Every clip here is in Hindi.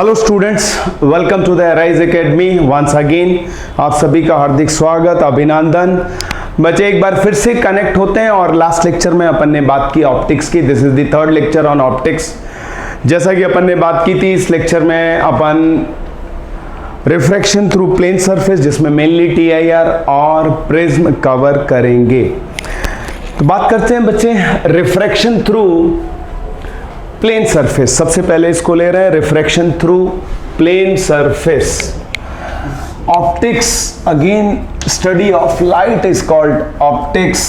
Hello students, welcome to the Arise Academy once again. आप सभी का हार्दिक स्वागत, अभिनंदन। बच्चे एक बार फिर से कनेक्ट होते हैं और लास्ट लेक्चर में अपन ने बात की ऑप्टिक्स की। This is the third lecture on optics. जैसा कि अपन ने बात की थी, इस लेक्चर में अपन रिफ्रैक्शन थ्रू प्लेन सरफेस, जिसमें मेनली टीआईआर और प्रिज्म कवर करेंगे। तो बात करते हैं बच्चे रिफ्रैक्शन थ्रू प्लेन सरफेस। सबसे पहले इसको ले रहे हैं, refraction through plane surface. Optics, again study of light is called optics.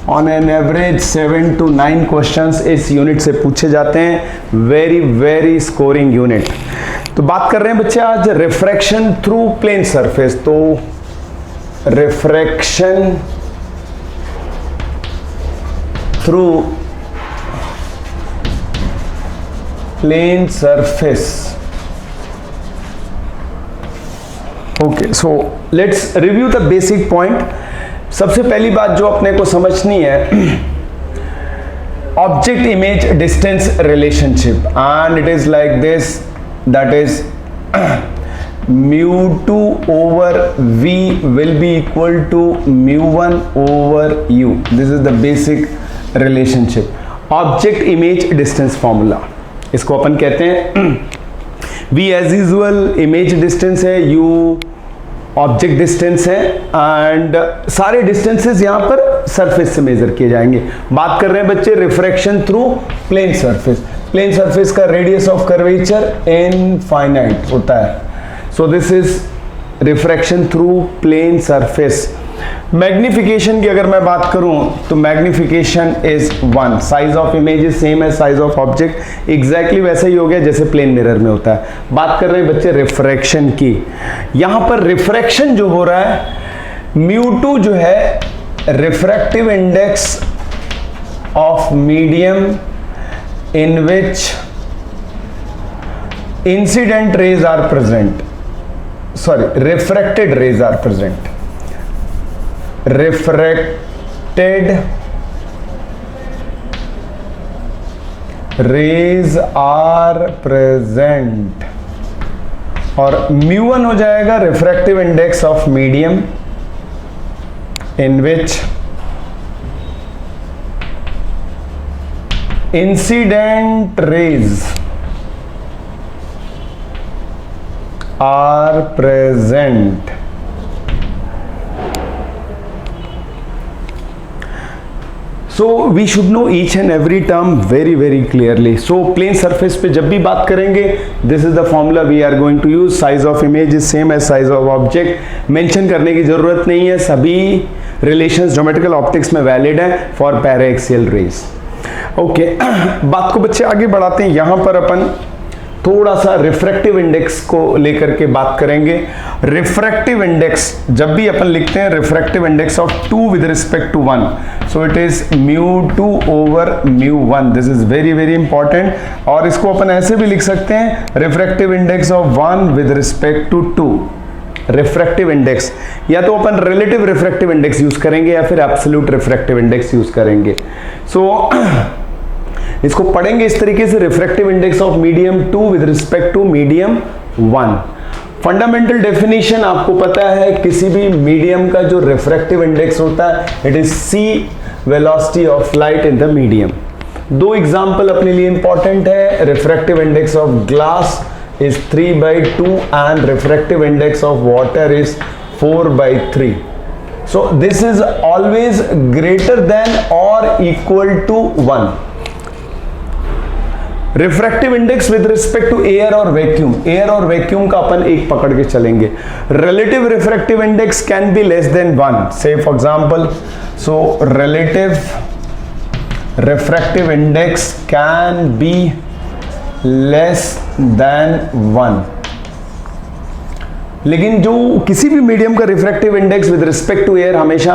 On an average 7 to 9 questions इस यूनिट से पूछे जाते हैं। Very very scoring unit. तो बात कर रहे हैं बच्चे आज रिफ्रैक्शन थ्रू प्लेन सरफेस। तो refraction through plane surface. Okay, so let's review the basic point. सबसे पहली बात जो अपने को समझनी है, object image distance relationship, and it is like this, that is mu2 over v will be equal to mu1 over u. This is the basic relationship, object image distance formula। इसको अपन कहते हैं v as usual image distance है, u ऑब्जेक्ट डिस्टेंस है, एंड सारे डिस्टेंसेस यहाँ पर सरफेस से मेजर किए जाएंगे। बात कर रहे हैं बच्चे refraction through plane surface. Plane surface का रेडियस ऑफ कर्वेचर इनफाइनाइट होता है। So this is refraction through plane surface. Magnification की अगर मैं बात करूं तो magnification is 1। Size of image is same as size of object. Exactly वैसा ही हो गया जैसे प्लेन मिरर में होता है। बात कर रहे हैं बच्चे रिफ्रैक्शन की। यहां पर रिफ्रैक्शन जो हो रहा है, mu2 जो है refractive index of medium in which incident rays are present, sorry refracted rays are present. refracted rays are present, और mu1 हो जाएगा refractive index of medium in which incident rays are present. So we should know each and every term very very clearly. So plane surface पे जब भी बात करेंगे, this is the formula we are going to use. Size of image is same as size of object. Mention करने की जरूरत नहीं है, सभी रिलेशंस ज्योमेट्रिकल ऑप्टिक्स में वैलिड है फॉर पैराएक्सियल रेज। ओके, बात को बच्चे आगे बढ़ाते हैं। यहाँ पर अपन थोड़ा सा रिफ्रैक्टिव इंडेक्स को लेकर के बात करेंगे। रिफ्रैक्टिव इंडेक्स जब भी अपन लिखते हैं, refractive index of 2 with respect to 1, so it is mu2 over mu1। This is very very important. और इसको अपन ऐसे भी लिख सकते हैं, refractive index of 1 with respect to 2। Refractive index, या तो अपन रिलेटिव रिफ्रैक्टिव इंडेक्स यूज करेंगे या फिर एब्सोल्यूट रिफ्रैक्टिव इंडेक्स यूज करेंगे। सो इसको पढ़ेंगे इस तरीके से, refractive index of medium 2 with respect to medium 1। Fundamental definition आपको पता है, किसी भी मीडियम का जो रिफ्रैक्टिव इंडेक्स होता है, it is c velocity of light in the medium. दो एग्जांपल अपने लिए इंपॉर्टेंट है। Refractive index of glass is 3/2 and refractive index of water is 4/3। So this is always greater than और equal to 1। Refractive index with respect to air और वैक्यूम, एयर और वैक्यूम का अपन एक पकड़ के चलेंगे। Relative refractive index can be less than 1, say for example, so relative refractive index can be less than 1। लेकिन जो किसी भी मीडियम का refractive index with respect to air हमेशा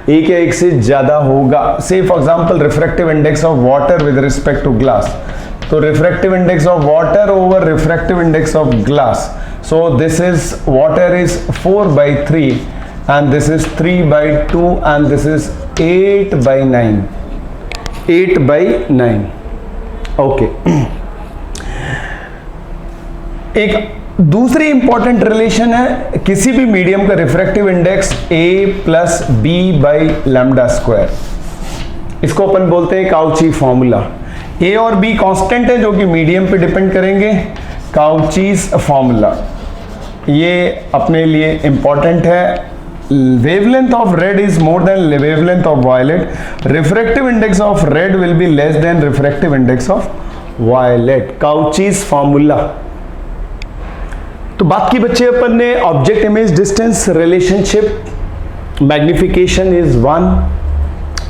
1 या 1 से ज्यादा होगा। Say for example refractive index of water with respect to glass, तो refractive index of water over refractive index of glass, so this is water is 4/3 and this is 3/2 and this is 8/9, 8/9। Okay, एक दूसरी इंपॉर्टेंट रिलेशन है किसी भी मीडियम का refractive index a plus B by lambda square, इसको अपन बोलते हैं काउची फॉर्मूला। a और b कांस्टेंट है जो कि मीडियम पे डिपेंड करेंगे, काउचीज फॉर्मूला ये अपने लिए इंपॉर्टेंट है। wavelength of red is more than wavelength of violet, refractive index of red will be less than refractive index of violet, Cauchy's formula. तो बात की बच्चे अपन ने object image distance relationship, magnification is 1,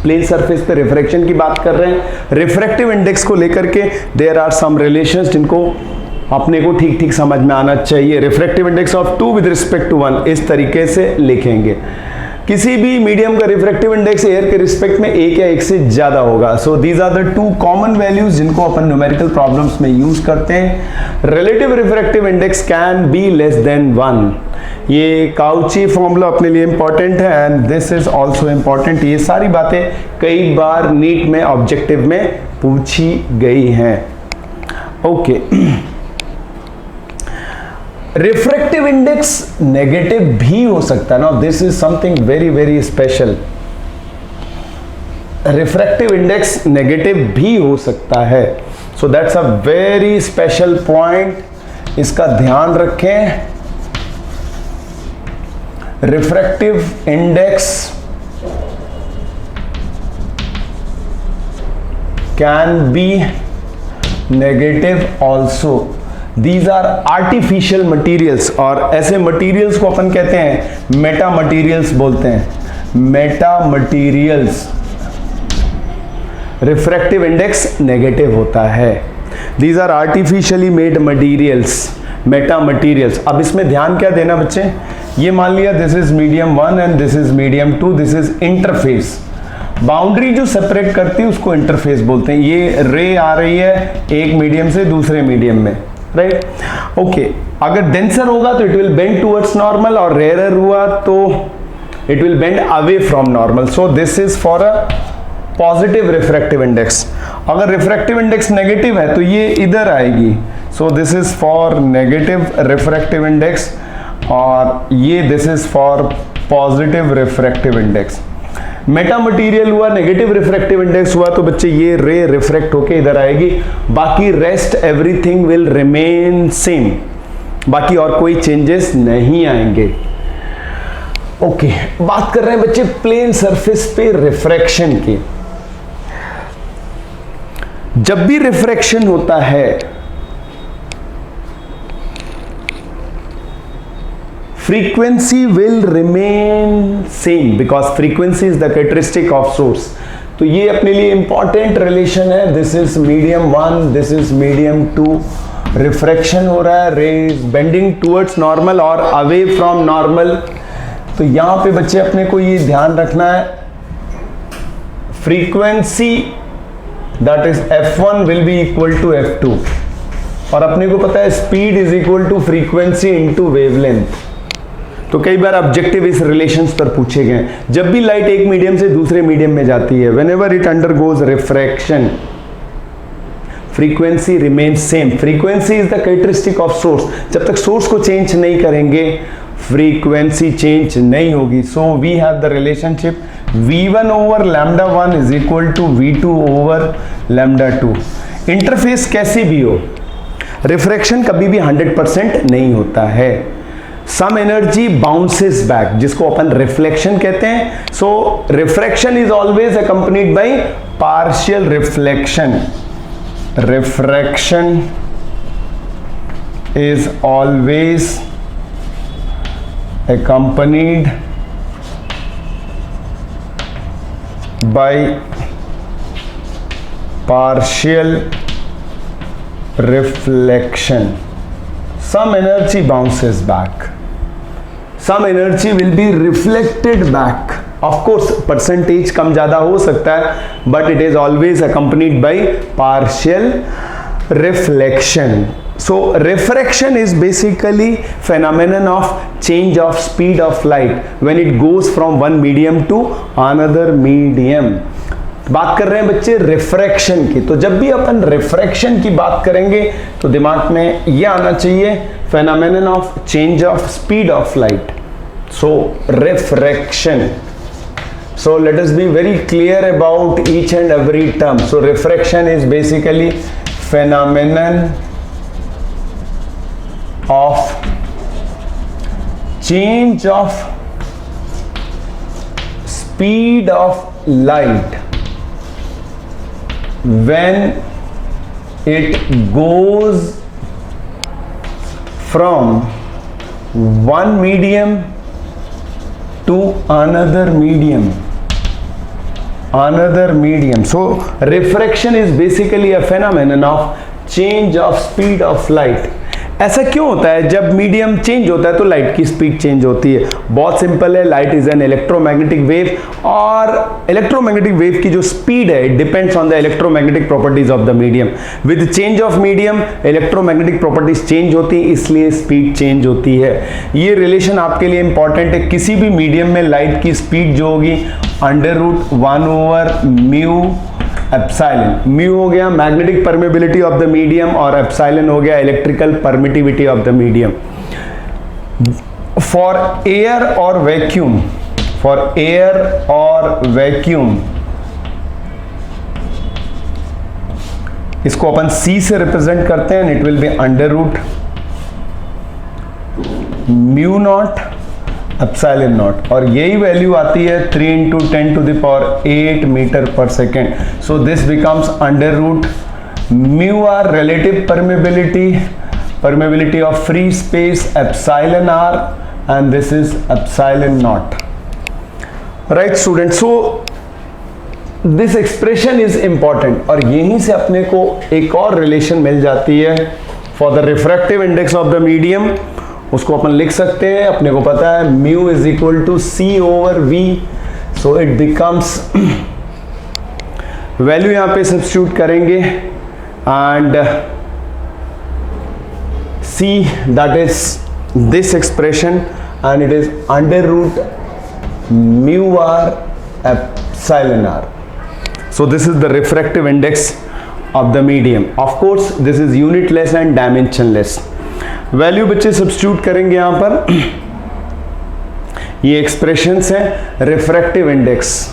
plane surface पे रिफ्रैक्शन की बात कर रहे हैं। रिफ्रैक्टिव इंडेक्स को लेकर के देयर आर सम रिलेशंस जिनको अपने को ठीक ठीक समझ में आना चाहिए। Refractive index of 2 with respect to 1 इस तरीके से लिखेंगे। किसी भी मीडियम का रिफ्रैक्टिव इंडेक्स एयर के रिस्पेक्ट में 1 या 1 से ज्यादा होगा। So these are the 2 common values जिनको अपन न्यूमेरिकल प्रॉब्लम्स में यूज करते हैं। Relative refractive index can be less than 1, ये काउची फॉर्मूला अपने लिए इंपॉर्टेंट है and this is also important. ये सारी बातें कई बार नीट में ऑब्जेक्टिव में पूछी गई हैं। ओके, रिफ्रैक्टिव इंडेक्स नेगेटिव भी हो सकता है ना, this is something very very special. Refractive index negative भी हो सकता है, so that's a very special point, इसका ध्यान रखें। Refractive index can be negative also. These are artificial materials, और ऐसे मटीरियल्स को अपन कहते हैं मेटा मटीरियल्स बोलते हैं, meta materials. Refractive index negative होता है। These are artificially made materials, meta materials. अब इसमें ध्यान क्या देना बच्चे, ये मान लिया this is medium 1 and this is medium 2, this is interface. Boundary जो सेपरेट करती है उसको इंटरफेस बोलते हैं। ये रे आ रही है एक मीडियम से दूसरे मीडियम में, राइट? ओके, अगर डेंसर होगा तो it will bend towards normal, और रेयरर हुआ तो it will bend away from normal. So this is for a positive refractive index. अगर रिफ्रैक्टिव इंडेक्स नेगेटिव है तो ये इधर आएगी, सो this is for negative refractive index, और ये this is for positive refractive index. Meta material हुआ, नेगेटिव रिफ्रैक्टिव इंडेक्स हुआ, तो बच्चे ये रे रिफ्रैक्ट होके इधर आएगी, बाकी rest everything will remain same, बाकी और कोई चेंजेस नहीं आएंगे। ओके, बात कर रहे हैं बच्चे प्लेन सरफेस पे रिफ्रैक्शन की। जब भी रिफ्रैक्शन होता है frequency will remain same because frequency is the characteristic of source। तो ये अपने लिए इंपॉर्टेंट रिलेशन है। This is medium 1, this is medium 2, refraction हो रहा है, रे बेंडिंग टुवर्ड्स नॉर्मल और अवे फ्रॉम नॉर्मल। तो यहां पे बच्चे अपने को ये ध्यान रखना है, frequency that is f1 will be equal to f2, और अपने को पता है speed is equal to frequency into wavelength. तो कई बार ऑब्जेक्टिव इस रिलेशंस पर पूछे गए। जब भी लाइट एक मीडियम से दूसरे मीडियम में जाती है, whenever it undergoes refraction, frequency remains same. Frequency is the characteristic of source. जब तक सोर्स को चेंज नहीं करेंगे फ्रीक्वेंसी चेंज नहीं होगी। So we have the relationship v1 over lambda 1 is equal to v2 over lambda 2। Interface कैसी भी हो, रिफ्रैक्शन कभी भी 100% नहीं होता है। सम एनर्जी बाउंसेस बैक, जिसको अपन रिफ्लेक्शन कहते हैं। So refraction is always accompanied by partial reflection. Refraction is always accompanied by partial reflection. Some energy bounces back, some energy will be reflected back. Of course percentage कम ज़्यादा हो सकता है, but it is always accompanied by partial reflection. So refraction is basically phenomenon of change of speed of light when it goes from one medium to another medium. बात कर रहे हैं बच्चे रिफ्रैक्शन की। तो जब भी अपन रिफ्रैक्शन की बात करेंगे तो दिमाग में यह आना चाहिए, phenomenon of change of speed of light. So refraction, so let us be very clear about each and every term. So refraction is basically phenomenon of change of speed of light when it goes from one medium to another medium. So refraction is basically a phenomenon of change of speed of light. ऐसा क्यों होता है? जब मीडियम चेंज होता है तो लाइट की स्पीड चेंज होती है। बहुत सिंपल है, light is an electromagnetic wave, और इलेक्ट्रोमैग्नेटिक वेव की जो स्पीड है it depends on the electromagnetic properties of the medium. With change of medium electromagnetic properties change होती है, इसलिए स्पीड चेंज होती है। ये रिलेशन आपके लिए इंपॉर्टेंट है। किसी भी मीडियम में लाइट की स्पीड जो होगी √1/μ एप्सिलॉन। म्यू हो गया magnetic permeability of the medium और एप्सिलॉन हो गया electrical permittivity of the medium. For air और वैक्यूम, इसको अपन C से रिप्रेजेंट करते हैं, it will be √μ0 epsilon naught, और यही वैल्यू आती है 3 × 10⁸ मीटर पर second. So this becomes √μr relative permeability of free space epsilon r, and this is epsilon not. Right student, so this expression is important, और यहीं से अपने को एक और रिलेशन मिल जाती है for the refractive index of the medium. उसको अपन लिख सकते हैं, अपने को पता है μ = C/V, so it becomes, value यहां पे सब्स्टिट्यूट करेंगे and C, that is this expression, and it is √μr epsilon r. So this is the refractive index of the medium. Of course this is unitless and dimensionless. Value बच्चे सब्स्टिट्यूट करेंगे यहां पर, ये एक्सप्रेशंस हैं refractive index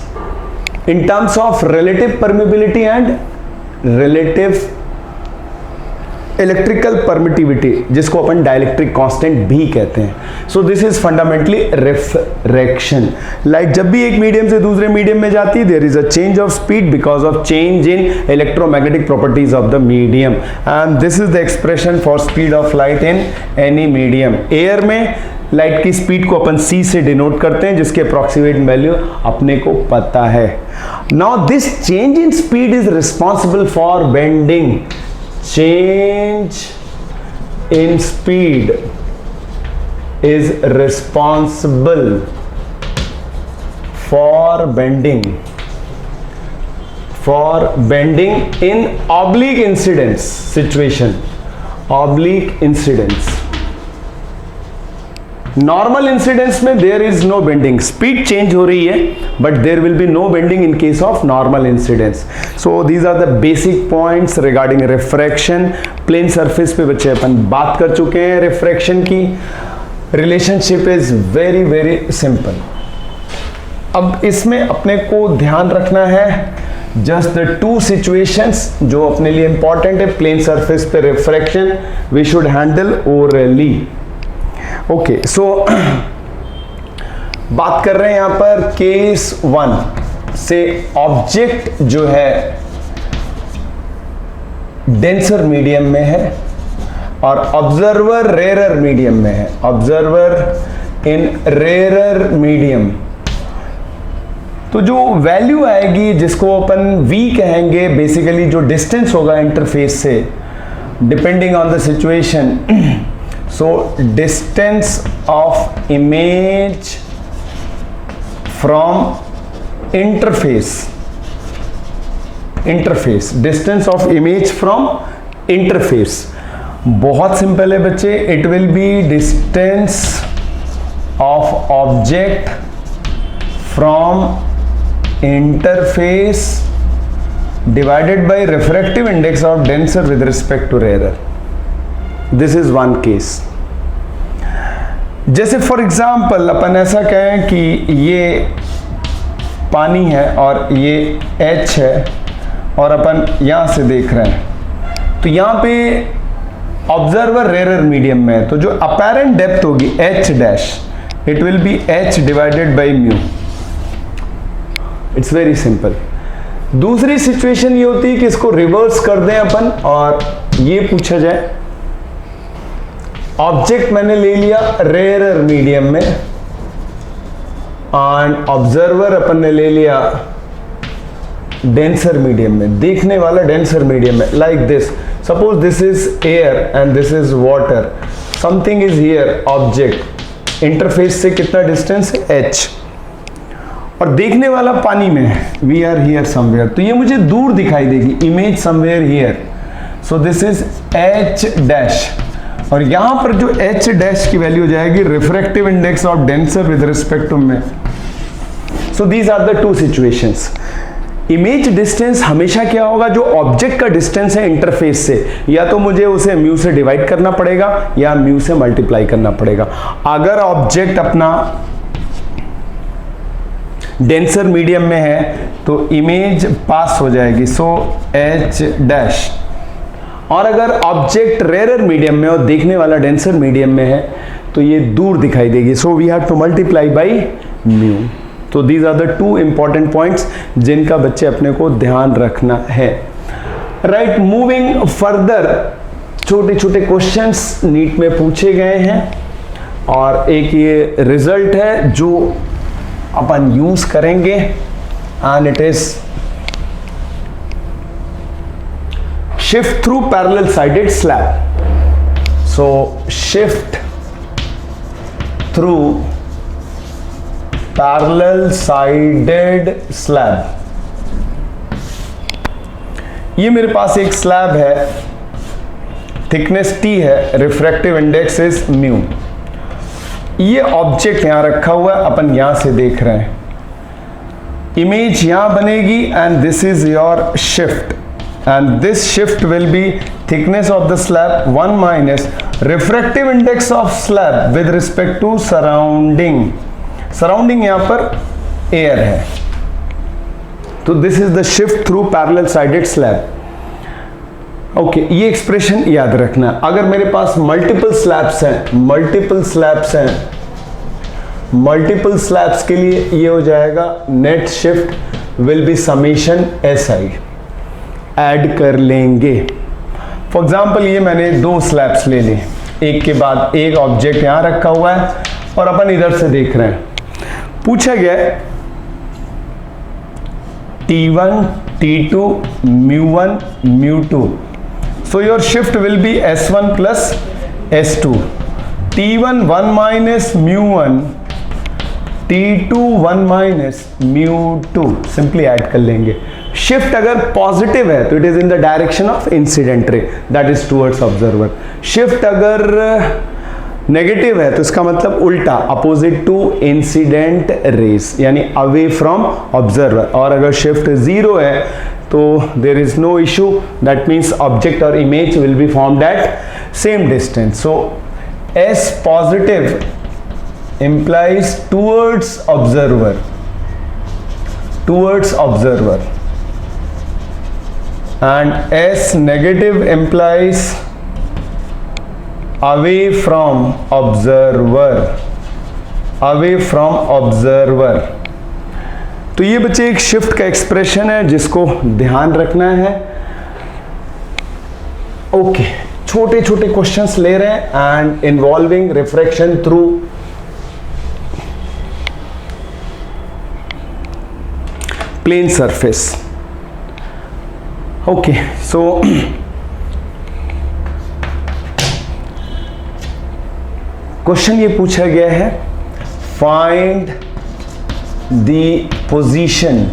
in terms of relative permeability and relative electrical permittivity, जिसको अपन डाइलेक्ट्रिक कांस्टेंट भी कहते हैं। So this is fundamentally refraction. Light जब भी एक मीडियम से दूसरे मीडियम में जाती है, there is a change of speed because of change in electromagnetic properties of the medium, and this is the expression for speed of light in any medium. Air में लाइट की स्पीड को अपन c से डिनोट करते हैं, जिसके अप्रॉक्सीमेट वैल्यू अपने को पता है। Now this change in speed is responsible for bending. Change in speed is responsible for bending in oblique incidence situation. Oblique incidence. Normal incidence में there is no bending, speed change हो रही है but there will be no bending in case of normal incidence. So these are the basic points regarding refraction. Plane surface पे बच्चे अपन बात कर चुके हैं रिफ्रैक्शन की। Relationship is very very simple. अब इसमें अपने को ध्यान रखना है जस्ट द टू सिचुएशंस जो अपने लिए इंपॉर्टेंट है प्लेन सरफेस पे refraction, we should handle orally. Okay, so बात कर रहे हैं यहां पर केस 1 से। ऑब्जेक्ट जो है डेंसर मीडियम में है और ऑब्जर्वर रेयरर मीडियम में है। ऑब्जर्वर इन रेयरर मीडियम, तो जो वैल्यू आएगी जिसको अपन v कहेंगे, बेसिकली जो डिस्टेंस होगा इंटरफेस से, depending on the situation. So distance of image from interface, distance of image from interface, बहुत सिंपल है बच्चे, it will be distance of object from interface divided by refractive index of denser with respect to rarer. This is one case. जैसे फॉर एग्जाम्पल अपन ऐसा कहें कि ये पानी है और ये H है और अपन यहाँ से देख रहे हैं, तो यहाँ पे ऑब्जर्वर रेरर मीडियम में है, तो जो अपेरेंट डेप्थ होगी H dash, it will B H divided by mu. It's very simple. दूसरी सिचुएशन ये होती है कि इसको रिवर्स कर दें अपन और ये पूछा जाए, ऑब्जेक्ट मैंने ले लिया रेरर मीडियम में एंड ऑब्जर्वर अपन ने ले लिया डेंसर मीडियम में, देखने वाला डेंसर मीडियम में. Like this, suppose this is air and this is water, something is here object, interface से कितना डिस्टेंस है h, और देखने वाला पानी में है, वी आर हियर समवेयर, तो ये मुझे दूर दिखाई देगी, image somewhere here. So this is h dash, और यहां पर जो h डैश की वैल्यू हो जाएगी refractive index of denser with respect to में. So these are the two situations. Image distance हमेशा क्या होगा, जो ऑब्जेक्ट का डिस्टेंस है इंटरफेस से, या तो मुझे उसे म्यू से डिवाइड करना पड़ेगा या म्यू से मल्टीप्लाई करना पड़ेगा. अगर ऑब्जेक्ट अपना डेंसर मीडियम में है तो इमेज पास हो जाएगी, सो h डैश. और अगर ऑब्जेक्ट रेरर मीडियम में और देखने वाला डेंसर मीडियम में है तो ये दूर दिखाई देगी, so we have to multiply by mu. तो these are the two important points जिनका बच्चे अपने को ध्यान रखना है. राइट, मूविंग फर्दर, छोटे छोटे क्वेश्चंस नीट में पूछे गए हैं और एक ये रिजल्ट है जो अपन यूज करेंगे and it is shift through parallel sided slab. So shift through parallel sided slab. ये मेरे पास एक स्लैब है, थिकनेस t है, रिफ्रैक्टिव इंडेक्स इज म्यू. ये ऑब्जेक्ट यहां रखा हुआ है, अपन यहां से देख रहे हैं, इमेज यहां बनेगी and this is your shift and this shift will be thickness of the slab 1 minus refractive index of slab with respect to surrounding. Surrounding यहां पर एयर है, तो this is the shift through parallel sided slab. Okay, ये एक्सप्रेशन याद रखना. अगर मेरे पास मल्टीपल स्लैब्स के लिए ये हो जाएगा net shift will be summation SI. Add कर लेंगे. फॉर एग्जाम्पल ये मैंने 2 स्लैब्स ले ली, एक के बाद एक ऑब्जेक्ट यहां रखा हुआ है और अपन इधर से देख रहे हैं. पूछा गया T1, T2, μ1, μ2. So your shift will be S1 plus S2. T1 1 minus μ1, T2 1 minus μ2. Simply add कर लेंगे. शिफ्ट अगर पॉजिटिव है तो it is in the direction of incident ray, that is towards observer. Shift अगर नेगेटिव है तो इसका मतलब उल्टा, अपोजिट टू इंसिडेंट रेस, यानी अवे फ्रॉम ऑब्जर्वर. और अगर शिफ्ट 0 है तो there is no issue, that means object और image will be formed at same distance. So S positive implies towards observer, and S negative implies away from observer. तो ये बच्चे एक शिफ्ट का एक्सप्रेशन है जिसको ध्यान रखना है. ओके, छोटे छोटे क्वेश्चंस ले रहे हैं and involving refraction through plane surface. Okay, so question ये पूछा गया है, find the position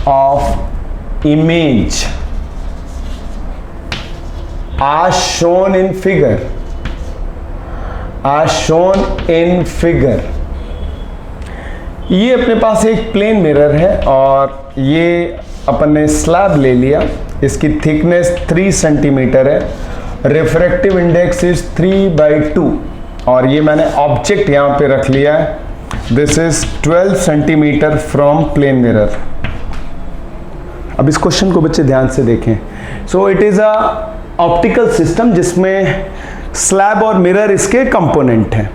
of image as shown in figure ये अपने पास एक प्लेन मिरर है और ये अपन ने स्लैब ले लिया, इसकी थिकनेस 3 सेंटीमीटर है, रिफ्रैक्टिव इंडेक्स इज 3/2 और ये मैंने ऑब्जेक्ट यहाँ पे रख लिया है, this is 12 centimetre from plane mirror. अब इस क्वेश्चन को बच्चे ध्यान से देखें। So it is a optical system जिसमें स्लैब और मिरर इसके कंपोनेंट हैं।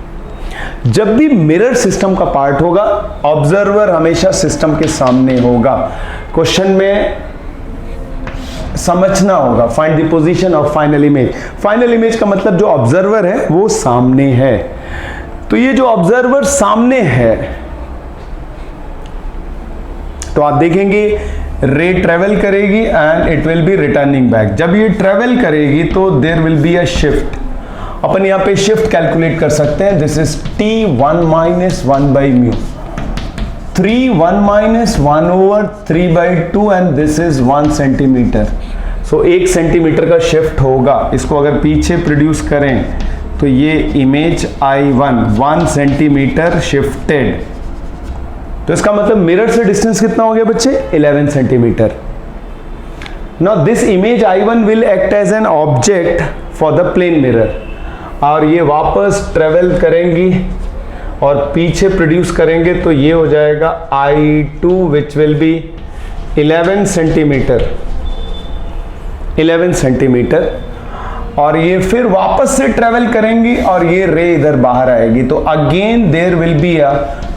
जब भी मिरर सिस्टम का पार्ट होगा, ऑब्जर्वर हमेशा सिस्टम के सामने होगा। क्वेश्चन में समझना होगा, find the position of final image. Final image का मतलब जो ऑब्जर्वर है वो सामने है। तो ये जो ऑब्जर्वर सामने है, तो आप देखेंगे रे ट्रेवल करेगी and it will be returning back. जब ये ट्रेवल करेगी तो there will be a shift. अपन यहाँ पे शिफ्ट कैलकुलेट कर सकते हैं, this is T1 - 1/μ, 3 1 - 1/3/2 and this is 1 centimetre. So 1 centimetre का शिफ्ट होगा। इसको अगर पीछे प्रोड्यूस करें तो ये इमेज I1 1 सेंटीमीटर शिफ्टेड। तो इसका मतलब मिरर से डिस्टेंस कितना हो गया बच्चे? 11 centimetre. Now this image I1 will act as an object for the plane mirror और ये वापस ट्रेवल करेंगी और पीछे प्रोड्यूस करेंगे तो ये हो जाएगा I2 which will be 11 centimetre, 11 centimetre. और ये फिर वापस से ट्रेवल करेंगी और ये रे इधर बाहर आएगी। तो again there will be a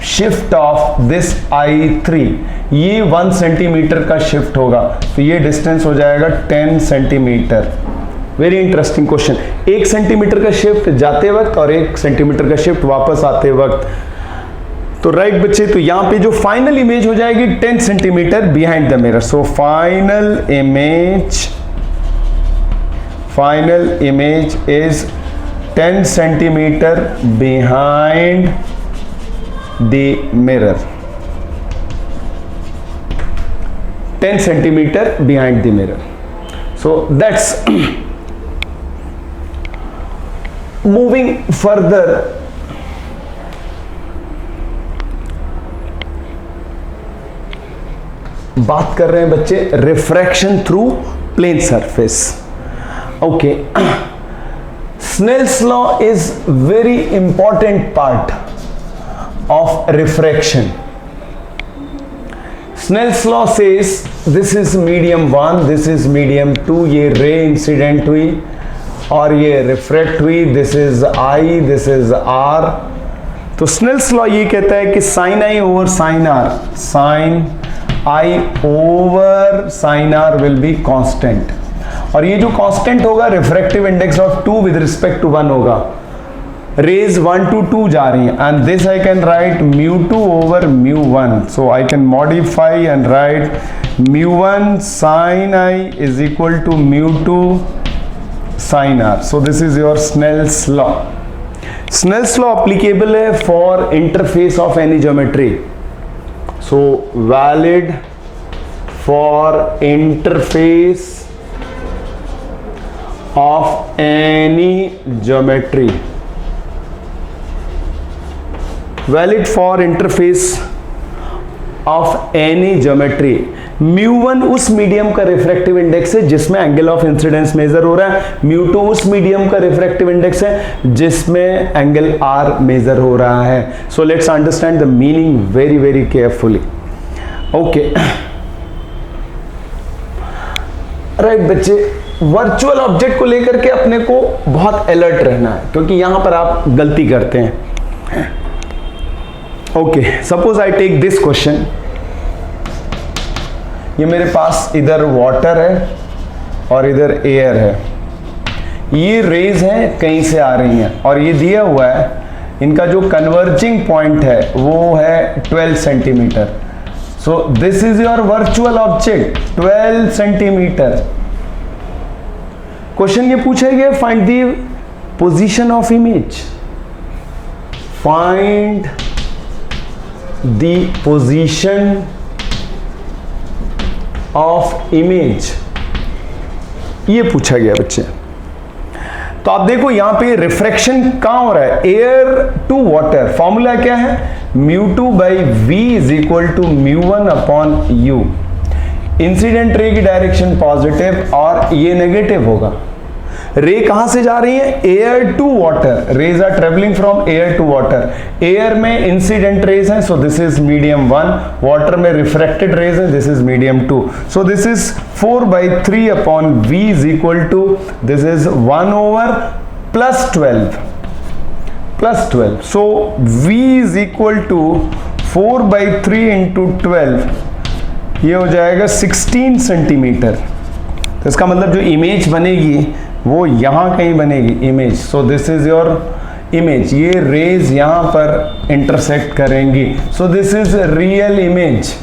shift of this I3, ये 1 सेंटीमीटर का शिफ्ट होगा। तो ये डिस्टेंस हो जाएगा 10 centimetre. Very interesting question. 1 centimetre का शिफ्ट जाते वक्त और 1 सेंटीमीटर का शिफ्ट वापस आते वक्त। तो राइट बच्चे, तो यहां पे जो फाइनल इमेज हो जाएगी 10 centimetre behind the mirror. So final image is 10 centimetre behind the mirror, 10 centimetre behind the mirror. So that's moving further. बात कर रहे हैं बच्चे refraction through plane surface. Okay, Snell's law is very important part of refraction. Snell's law says this is medium 1, this is medium 2, ये रे इंसिडेंट हुई और ये रिफ्रैक्ट हुई, this is I, this is R। तो स्नेल्स लॉ ये कहता है कि sine I over sine R, sine I over sine R will be constant. और ये जो कांस्टेंट होगा refractive index of 2 with respect to 1 होगा। रेज 1 to 2 जा रही हैं and this I can write μ2 over μ1। So I can modify and write μ1 sine I is equal to μ2 sine R। So this is your Snell's law. Snell's law applicable है for interface of any geometry. So valid for interface of any geometry, valid for interface of any geometry। μ1 उस मीडियम का रिफ्रैक्टिव इंडेक्स है जिसमें एंगल ऑफ इंसिडेंस मेजर हो रहा है, μ2 उस मीडियम का रिफ्रैक्टिव इंडेक्स है जिसमें एंगल R मेजर हो रहा है। So let's understand the meaning very very carefully. Okay right बच्चे, वर्चुअल ऑब्जेक्ट को लेकर के अपने को बहुत अलर्ट रहना है क्योंकि यहां पर आप गलती करते हैं। Okay, suppose I take this question. ये मेरे पास इधर वाटर है और इधर एयर है, ये रेज हैं कहीं से आ रही हैं और ये दिया हुआ है इनका जो कन्वर्जिंग पॉइंट है वो है 12 centimetre. So this is your virtual object 12 centimetre. Question ये पूछा गया find the position of image, find the position of image, ये पूछा गया बच्चे। तो आप देखो यहां पे रिफ्रैक्शन कहां हो रहा है, एयर टू वाटर। फॉर्मूला क्या है, μ2 by v is equal to μ1 upon u। Incident ray की डायरेक्शन पॉजिटिव और ये नेगेटिव होगा। रे कहां से जा रही है? Air to water. Rays are travelling from air to water. Air में इंसिडेंट रेज है, so this is medium 1। Water में रिफ्रैक्टेड रेज है, this is medium 2। So this is 4/3 upon v is equal to, this is 1 over plus 12। So v is equal to 4/3 into 12, ये हो जाएगा 16 सेंटीमीटर। तो इसका मतलब जो इमेज बनेगी वो यहां कहीं बनेगी image. So this is your image. ये रेज यहां पर इंटरसेक्ट करेंगी। सो this is real image.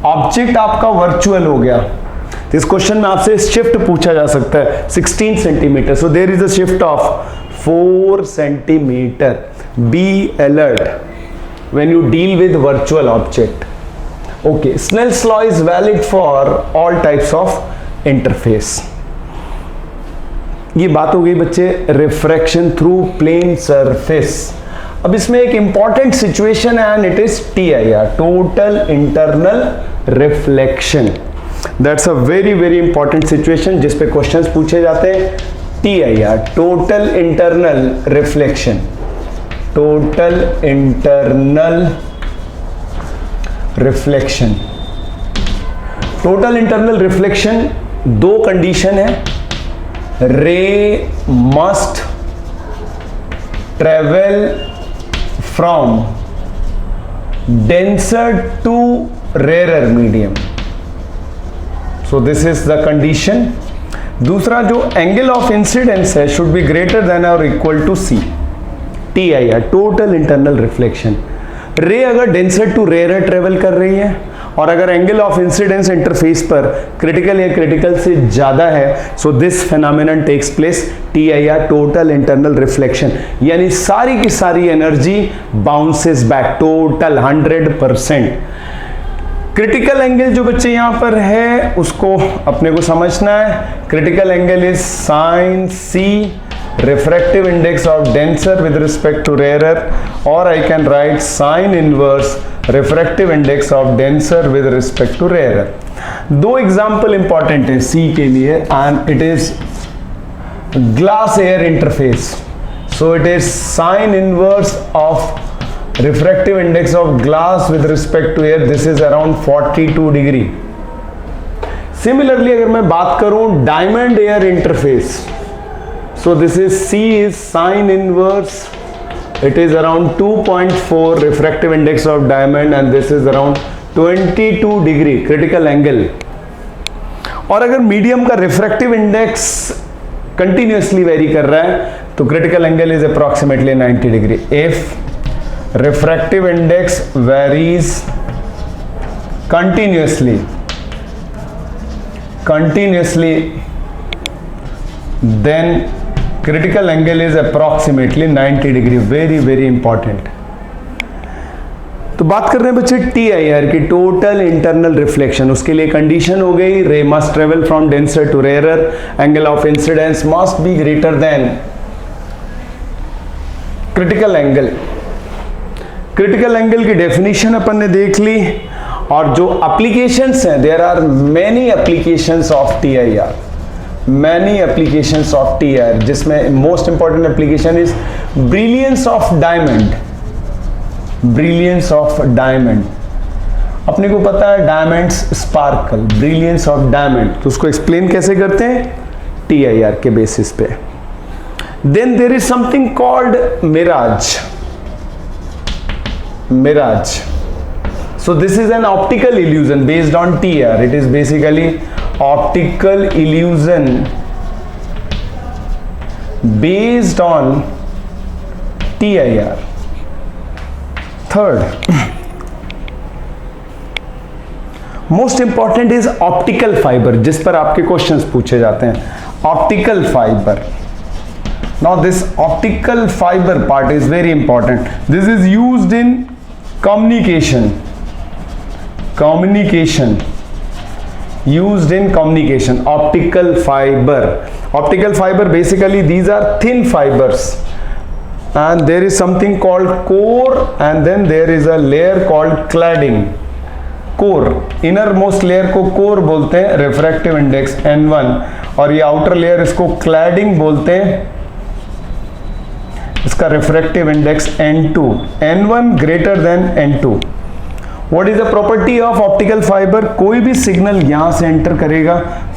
Object आपका वर्चुअल हो गया। तो इस क्वेश्चन में आपसे शिफ्ट पूछा जा सकता है 16 centimetre. So there is a shift of 4 centimetre. Be alert when you deal with virtual object. Okay, Snell's law is valid for all types of interface. ये बात हो गई बच्चे रिफ्रैक्शन थ्रू प्लेन सरफेस। अब इसमें एक इंपॉर्टेंट सिचुएशन है and it is TIR, total internal reflection. That's a very very important situation जिस पे क्वेश्चंस पूछे जाते हैं। TIR, total internal reflection. Total internal reflection. Total internal reflection दो कंडीशन है। Ray must travel from denser to rarer medium. So this is the condition. दूसरा जो एंगल ऑफ इंसिडेंस है शुड बी ग्रेटर देन और equal to C। TIR, total internal reflection. रे अगर डेंसर टू रेयर ट्रेवल कर रही है और अगर एंगल ऑफ इंसिडेंस इंटरफेस पर क्रिटिकल या क्रिटिकल से ज्यादा है, so this phenomenon takes place TIR, total internal reflection. यानी सारी की सारी energy bounces back, total 100%। Critical angle जो बच्चे यहां पर है उसको अपने को समझना है। Critical angle is sin C, refractive index of denser with respect to rarer, or I can write sin inverse refractive index of denser with respect to rarer. दो एग्जाम्पल इंपॉर्टेंट है C के लिए and it is glass air interface. So it is sin inverse of refractive index of glass with respect to air. This is around 42 degree. Similarly अगर मैं बात करूं diamond air interface, so this is C is sin inverse, it is around 2.4 refractive index of diamond and this is around 22 degree critical angle. और अगर मीडियम का रिफ्रैक्टिव इंडेक्स कंटिन्यूसली वेरी कर रहा है तो critical angle is approximately 90 degree. If refractive index varies continuously then critical angle is approximately 90 degree. very very important. तो बात कर रहे हैं बच्चे TIR की, टोटल इंटरनल रिफ्लेक्शन। उसके लिए कंडीशन हो गई ray must travel from denser to rarer, angle of incidence must be greater than critical angle. Critical angle की डेफिनेशन अपन ने देख ली और जो एप्लीकेशंस हैं, there are many applications of TIR, many applications of TIR, जिसमें most important application is brilliance of diamond. Brilliance of diamond, अपने को पता है diamonds sparkle, brilliance of diamond, तो उसको एक्सप्लेन कैसे करते हैं TIR के बेसिस पे। Then there is something called mirage. Mirage, so this is an optical illusion based on TIR. It is basically optical illusion based on TIR. Third, most important is optical fiber, जिस पर आपके क्वेश्चंस पूछे जाते हैं। Optical fiber. Now this optical fiber part is very important. This is used in communication. Used in communication. Optical fiber basically these are thin fibers and there is something called core, and then there is a layer called cladding. core, inner most layer को कोर बोलते हैं, रिफ्रैक्टिव इंडेक्स n1, और ये आउटर लेयर इसको क्लैडिंग बोलते हैं, इसका refractive index n2, n1 greater than n2. What is the property of optical fibre? कोई भी सिग्नल यहां से एंटर करेगा,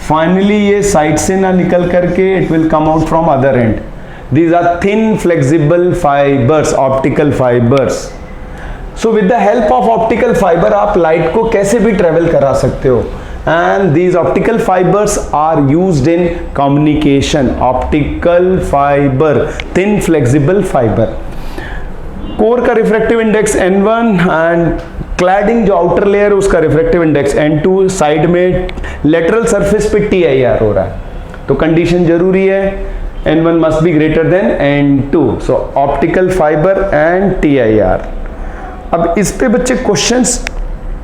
फाइनली ये साइड से ना निकल करके it will come out from other end. These are thin flexible fibres, optical fibres. So with the help of optical fibre आप लाइट को कैसे भी ट्रेवल करा सकते हो, and these optical fibers are used in communication. Optical fiber, thin flexible fiber. Core का refractive index n1 and cladding जो आउटर लेयर उसका रिफ्रैक्टिव इंडेक्स n2. साइड में लेटरल सरफेस पे TIR हो रहा है, तो कंडीशन जरूरी है, n1 must be greater then n2. So optical fibre and TIR. अब इस पे बच्चे क्वेश्चंस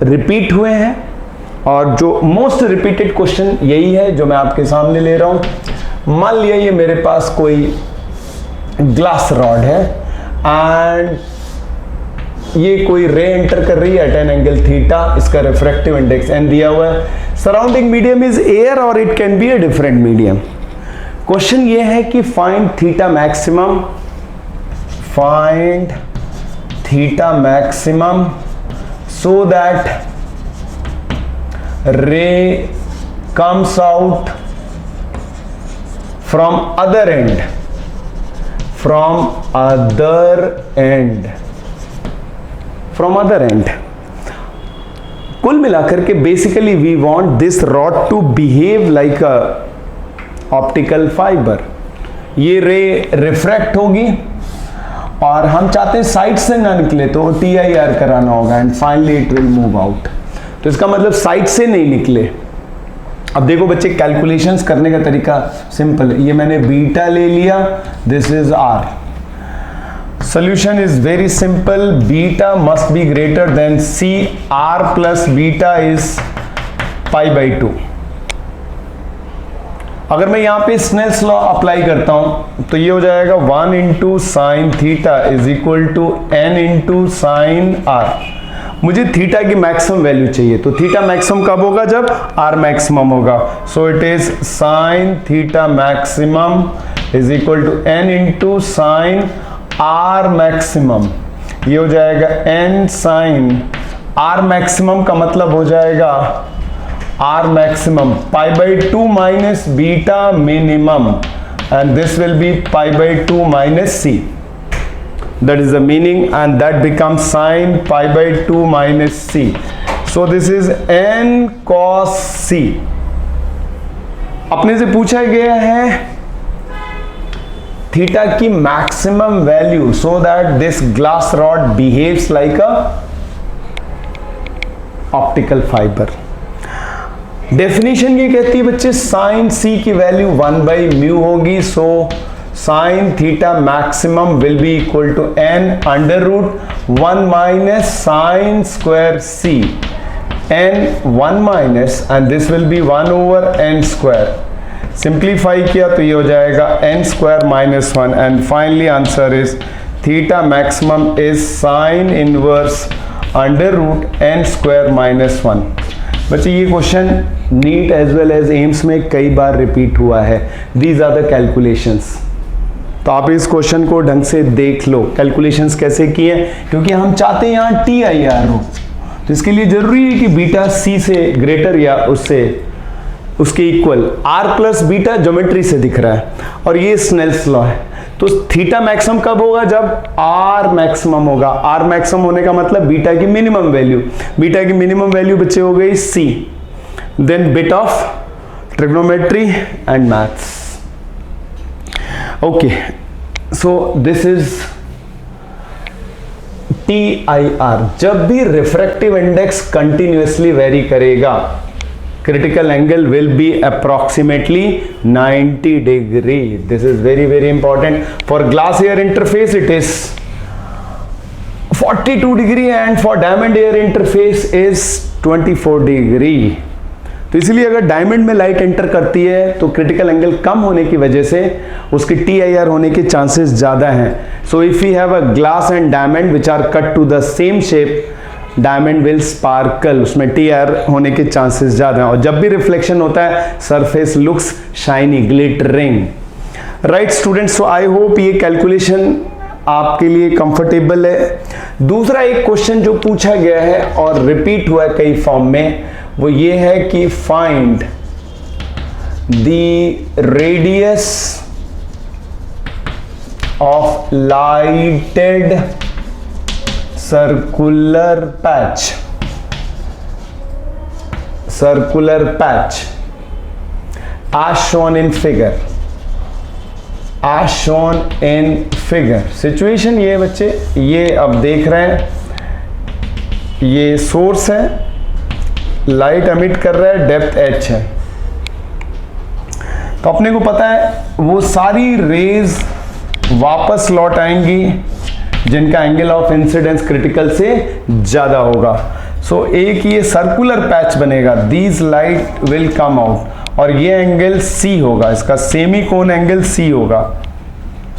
रिपीट हुए हैं, और जो मोस्ट रिपीटेड क्वेश्चन यही है जो मैं आपके सामने ले रहा हूं. मान लिया ये मेरे पास कोई ग्लास रॉड है एंड ये कोई रे एंटर कर रही है एट एन एंगल थीटा, इसका रिफ्रैक्टिव इंडेक्स n दिया हुआ है. सराउंडिंग मीडियम इज एयर और it can be a different medium. Question ये है कि find theta maximum, find theta maximum so that ray comes out from other end, from other end. कुल मिलाकर के basically we want this rod to behave like a optical fibre. ये रे रिफ्रैक्ट होगी और हम चाहते हैं साइड से ना निकले, तो TIR कराना होगा and finally it will move out. तो इसका मतलब साइड से नहीं निकले. अब देखो बच्चे, कैलकुलेशंस करने का तरीका सिंपल है. ये मैंने बीटा ले लिया, this is R. Solution is very simple, beta must be greater than C. R plus beta is π/2. अगर मैं यहां पे स्नेल्स लॉ अप्लाई करता हूं तो ये हो जाएगा 1 into sine theta is equal to n into sine R. मुझे थीटा की मैक्सिमम वैल्यू चाहिए, तो थीटा मैक्सिमम कब होगा? जब R मैक्सिमम होगा. So it is sine theta maximum is equal to n into sine R maximum. ये हो जाएगा n साइन R मैक्सिमम, का मतलब हो जाएगा R maximum π/2 minus beta minimum, and this will be π/2 minus C. That is the meaning, and that becomes sine π/2 minus C. So this is n cos C. अपने से पूछा गया है थीटा की maximum value so that this glass rod behaves like a optical fibre. Definition ये कहती है बच्चे, साइन C की वैल्यू 1/μ होगी. सो sin theta maximum will be equal to n under root 1 minus sin square C. n 1 minus and this will be 1 over n square. Simplify किया तो ये हो जाएगा n square minus 1, and finally answer is theta maximum is sin inverse under root n square minus 1. बच्चे ये question NEET as well as AIIMS में कई बार रिपीट हुआ है. These are the calculations. तो आप इस क्वेश्चन को ढंग से देख लो, कैलकुलेशंस कैसे किए, क्योंकि हम चाहते हैं यहाँ TIR हो, तो इसके लिए जरूरी है कि बीटा C से ग्रेटर या उससे उसके equal. R plus beta geometry से दिख रहा है और ये स्नेल्स लॉ है. तो थीटा मैक्सिमम कब होगा? जब R मैक्सिमम होगा. R मैक्सिमम होने का मतलब बीटा की मिनिमम वैल्यू. बीटा की मिनिमम वैल्यू बच्चे हो गई C. Then bit of trigonometry and maths. Okay, so this is TIR. जब भी रिफ्रैक्टिव इंडेक्स कंटिन्यूअसली वेरी करेगा, critical angle will be approximately 90 degree. This is very important. For glass air interface it is 42 degree and for diamond air interface is 24 degree. तो इसलिए अगर डायमंड में लाइट एंटर करती है तो क्रिटिकल एंगल कम होने की वजह से उसकी TIR होने के चांसेस ज़्यादा हैं. So if you have a glass and diamond which are cut to the same shape, diamond will sparkle, उसमें TIR होने के चांसेस ज़्यादा हैं. और जब भी रिफ्लेक्शन होता है surface looks shiny, glittering. Right students, so I hope ये कैलकुलेशन आपके लिए कंफर्टेबल है. दूसरा एक क्वेश्चन जो पूछा गया है और रिपीट हुआ है कई फॉर्म में, वो ये है कि find the radius of lighted circular patch. Circular patch as shown in figure. as shown in figure. Situation ये बच्चे, ये अब देख रहे हैं, ये सोर्स है, लाइट एमिट कर रहा है, डेप्थ h है. तो अपने को पता है वो सारी रेज वापस लौट आएंगी जिनका एंगल ऑफ इंसिडेंस क्रिटिकल से ज्यादा होगा. सो एक ये सर्कुलर पैच बनेगा, these light will come out, और ये एंगल C होगा, इसका सेमी कोन एंगल C होगा.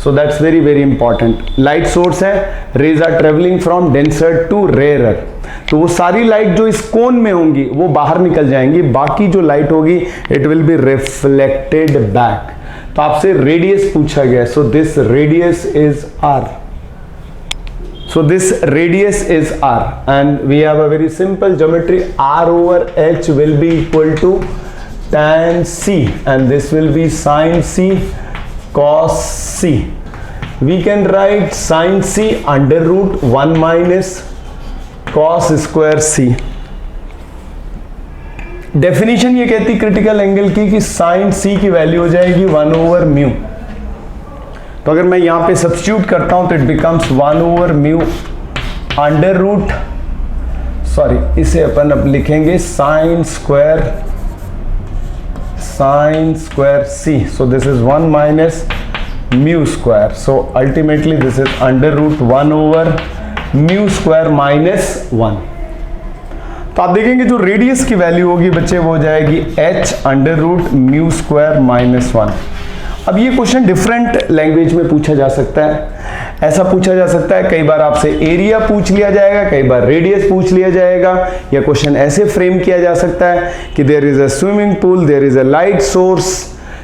So that's very very important. Light source है, rays are travelling from denser to rarer, तो वो सारी लाइट जो इस कोन में होंगी वो बाहर निकल जाएंगी, बाकी जो लाइट होगी it will be reflected back. तो आपसे रेडियस पूछा गया, so this radius is R. So this radius is R, and we have a very simple geometry. R over H will be equal to tan C, and this will be sin C cos C. We can write sin C under root 1 minus cos square C. Definition ये कहती क्रिटिकल एंगल की कि sin C की वैल्यू हो जाएगी 1 over म्यू. तो अगर मैं यहां पे सब्स्टिट्यूट करता हूं तो it becomes 1 over mu under root, sorry इसे अपन अब लिखेंगे sine square C. So this is 1 minus mu square. So ultimately this is under root 1 over mu square minus 1. तो आप देखेंगे जो रेडियस की वैल्यू होगी बच्चे वो हो जाएगी h under root mu square minus 1. अब ये क्वेश्चन डिफरेंट लैंग्वेज में पूछा जा सकता है. ऐसा पूछा जा सकता है, कई बार आपसे एरिया पूछ लिया जाएगा, कई बार रेडियस पूछ लिया जाएगा, या क्वेश्चन ऐसे फ्रेम किया जा सकता है कि there is a swimming pool, there is a light source.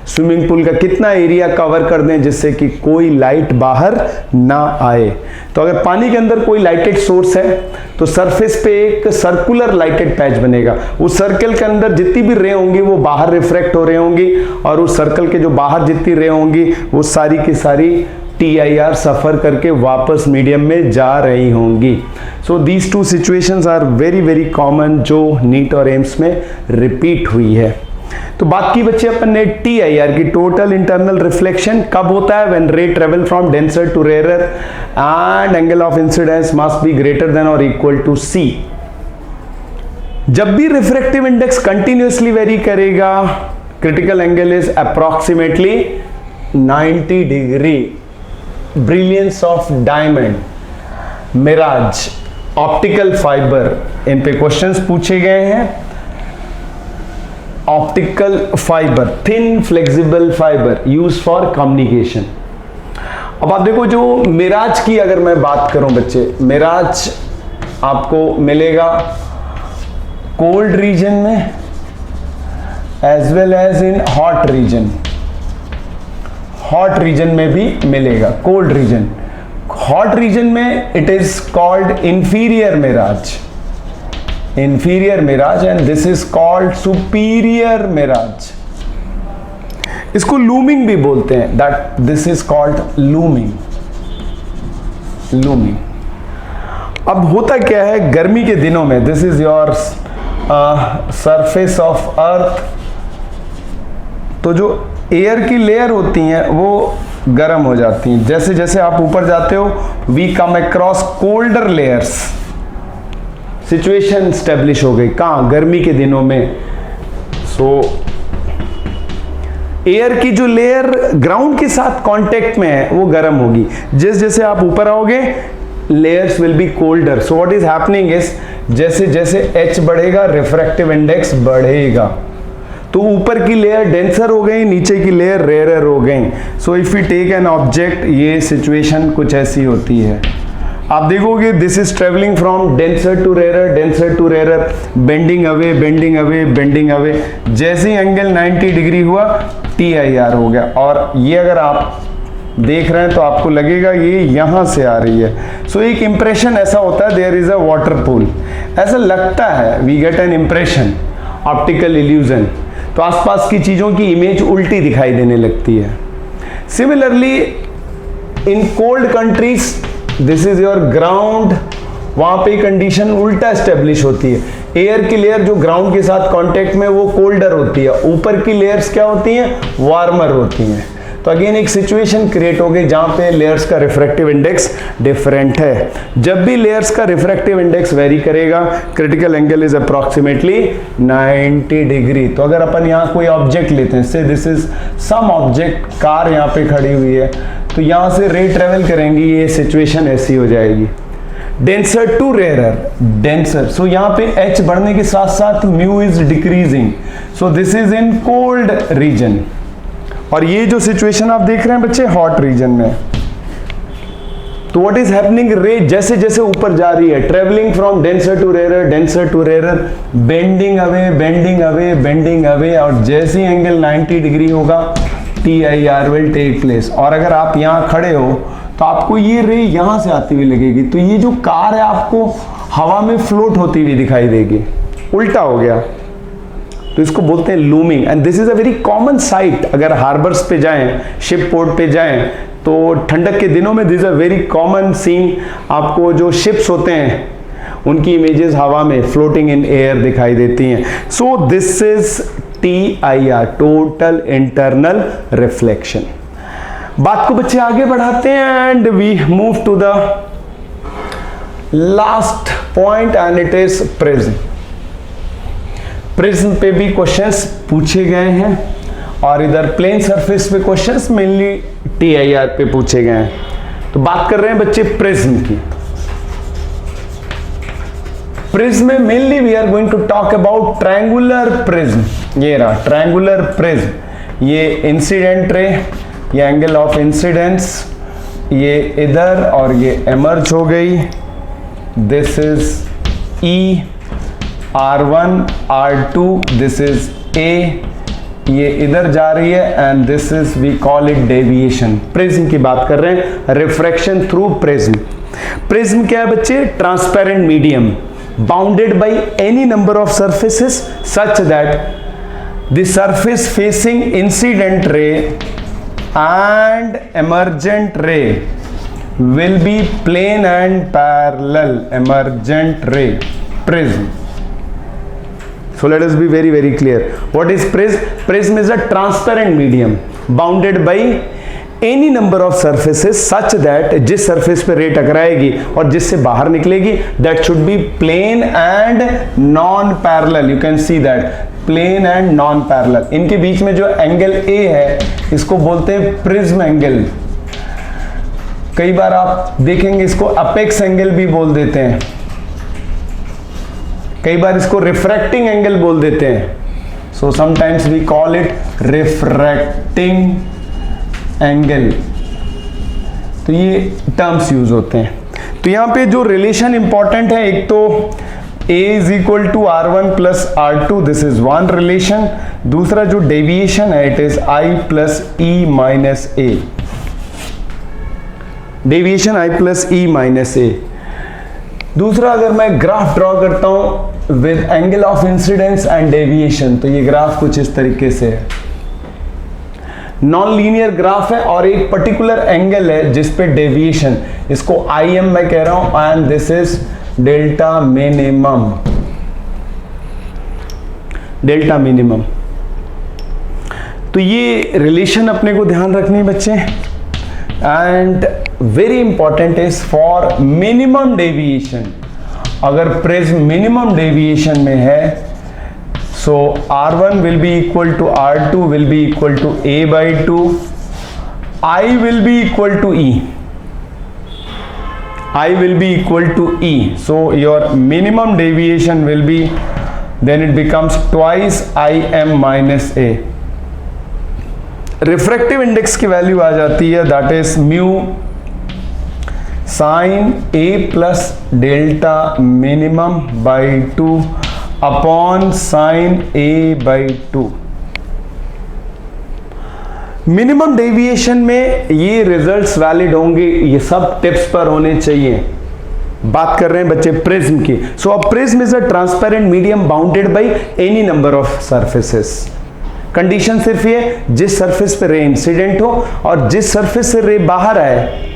Swimming pool का कितना एरिया कवर कर दें जिससे कि कोई लाइट बाहर ना आए. तो अगर पानी के अंदर कोई लाइटेड सोर्स है तो सरफेस पे एक सर्कुलर लाइटेड पैच बनेगा. उस सर्कल के अंदर जितनी भी रे होंगी वो बाहर रिफ्रैक्ट हो रहे होंगी, और उस सर्कल के जो बाहर जितनी रे होंगी वो सारी की सारी TIR सफर करके वापस मीडियम में जा रही होंगी. So these two situations are very very common जो नीट और एम्स में रिपीट हुई है. तो बात की बच्चे अपन ने TIR की, टोटल इंटरनल रिफ्लेक्शन कब होता है, when ray travel from denser to rarer and angle of incidence must be greater than और इक्वल टू C. जब भी रिफ्रैक्टिव इंडेक्स कंटिन्यूअसली वेरी करेगा, critical angle is approximately 90 degree. Brilliance of diamond, mirage, optical fiber, इन पे क्वेश्चंस पूछे गए हैं. Optical fiber, thin flexible fiber use for communication. अब आप देखो जो मिराज की अगर मैं बात करूं बच्चे, मिराज आपको मिलेगा कोल्ड रीजन में as well as in hot region. Hot region में भी मिलेगा कोल्ड रीजन. हॉट रीजन में it is called inferior mirage, inferior mirage, and this is called superior mirage. इसको लूमिंग भी बोलते हैं, that this is called looming. अब होता क्या है गर्मी के दिनों में, this is your surface of earth, तो जो एयर की लेयर होती हैं वो गर्म हो जाती हैं. जैसे जैसे आप ऊपर जाते हो we come across colder layers. Situation establish हो गई कहां, गर्मी के दिनों में. सो एयर की जो लेयर ग्राउंड के साथ कांटेक्ट में है वो गर्म होगी. जैसे जैसे आप ऊपर आओगे layers will be colder. So what is happening is जैसे जैसे H बढ़ेगा रिफ्रैक्टिव इंडेक्स बढ़ेगा. तो ऊपर की लेयर डेंसर हो गई, नीचे की लेयर रेयर हो गई। So if you take an object, ये सिचुएशन कुछ ऐसी होती है। आप देखोगे this is travelling from denser to rare, bending away, bending away, bending away. जैसे ही एंगल 90 डिग्री हुआ, TIR हो गया। और ये अगर आप देख रहे हैं तो आपको लगेगा ये यहां से आ रही है। सो एक इंप्रेशन ऐसा होता है, there is a water pool, ऐसा लगता है, we get an impression, optical illusion. तो आसपास की चीजों की इमेज उल्टी दिखाई देने लगती है। Similarly in cold countries, this is your ground, वहां पे कंडीशन उल्टा एस्टेब्लिश होती है। एयर की लेयर जो ग्राउंड के साथ कांटेक्ट में, वो कोल्डर होती है, ऊपर की लेयर्स क्या होती हैं, वार्मर होती हैं। तो अगेन एक सिचुएशन क्रिएट हो गई जहां पे लेयर्स का रिफ्रैक्टिव इंडेक्स डिफरेंट है। जब भी लेयर्स का रिफ्रैक्टिव इंडेक्स वेरी करेगा, critical angle is approximately 90 degree. तो अगर अपन यहाँ कोई ऑब्जेक्ट लेते हैं, say this is some object, car यहाँ पे खड़ी हुई है, तो यहाँ से रे ट्रेवल करेंगी, ये सिचुएशन ऐसी हो जाएगी। डेंसर टू रेयरर, डेंसर, सो यहाँ पे H बढ़ने के साथ साथ mu is decreasing, so this is in cold region. और ये जो सिचुएशन आप देख रहे हैं बच्चे, हॉट रीजन में। तो व्हाट इज हैपनिंग, रे जैसे जैसे ऊपर जा रही है, travelling from denser to rarer, bending away, bending away, bending away, और जैसे ही एंगल 90 डिग्री होगा, TIR विल टेक प्लेस। और अगर आप यहाँ खड़े हो तो आपको ये रे यहां से आती हुई लगेगी, तो ये जो कार है आपको हवा में फ्लोट होती हुई दिखाई देगी, उल्टा हो गया। तो इसको बोलते हैं looming, and this is a very common site. अगर हार्बर्स पे जाएं, शिप पोर्ट पे जाएं, तो ठंडक के दिनों में this is a very common scene. आपको जो शिप्स होते हैं उनकी इमेजेस हवा में फ्लोटिंग इन एयर दिखाई देती हैं। So this is TIR, total internal reflection. बात को बच्चे आगे बढ़ाते हैं and we move to the last point and it is prism. Prism पे भी क्वेश्चंस पूछे गए हैं और इधर प्लेन सरफेस पे क्वेश्चंस मेनली TIR पे पूछे गए हैं। तो बात कर रहे हैं बच्चे प्रिज्म की। प्रिज्म में mainly we are going to talk about triangular prism. ये रहा ट्रायंगुलर प्रिज्म, ये इंसिडेंट रे, ये एंगल ऑफ इंसिडेंस, ये इधर और ये एमर्ज हो गई। This is E, R1, R2, this is A, ये इधर जा रही है and this is we call it deviation. Prism की बात कर रहे हैं, रिफ्रैक्शन थ्रू प्रिज्म। प्रिज्म क्या है बच्चे, transparent medium bounded by any number of surfaces such that the surface facing incident ray and emergent ray will be plane and parallel. Emergent ray, prism. So let us be very clear. What is prism? Prism is a transparent medium bounded by any number of surfaces such that जिस surface पे ray टकराएगी और जिससे बाहर निकलेगी, that should be plane and non-parallel. You can see that. Plane and non parallel. इनके बीच में जो एंगल A है, इसको बोलते हैं प्रिज्म एंगल। कई बार आप देखेंगे इसको अपेक्स एंगल भी बोल देते हैं, कई बार इसको रिफ्रैक्टिंग एंगल बोल देते हैं। So sometimes we call it refracting angle. तो ये टर्म्स यूज होते हैं। तो यहां पे जो रिलेशन इंपॉर्टेंट है, एक तो A is equal to R1 plus R2, this is one relation. दूसरा जो डेविएशन है, it is I plus E minus A. Deviation I plus E minus A. दूसरा अगर मैं ग्राफ ड्रॉ करता हूं with angle of incidence and deviation, तो ये ग्राफ कुछ इस तरीके से है। नॉन लीनियर ग्राफ है और एक पर्टिकुलर एंगल है जिस पे डेविएशन, इसको IM मैं कह रहा हूं, and this is delta minimum. Delta minimum, तो ये रिलेशन अपने को ध्यान रखनी है बच्चे। And very important is for minimum deviation, अगर प्रिज्म मिनिमम डेविएशन में है, so R1 will be equal to R2 will be equal to A/2, I will be equal to E, I will be equal to E. So your minimum deviation will be then it becomes twice im minus a. Refractive index की वैल्यू आ जाती है that is mu sign A plus delta minimum by 2 upon sine A by 2. Minimum deviation में ये रिजल्ट्स वैलिड होंगे, ये सब टिप्स पर होने चाहिए. बात कर रहे हैं बच्चे प्रिज्म की. So a prism is a transparent medium bounded by any number of surfaces. Condition सिर्फ ये जिस सरफेस पे रे इंसिडेंट हो और जिस सरफेस से रे बाहर आए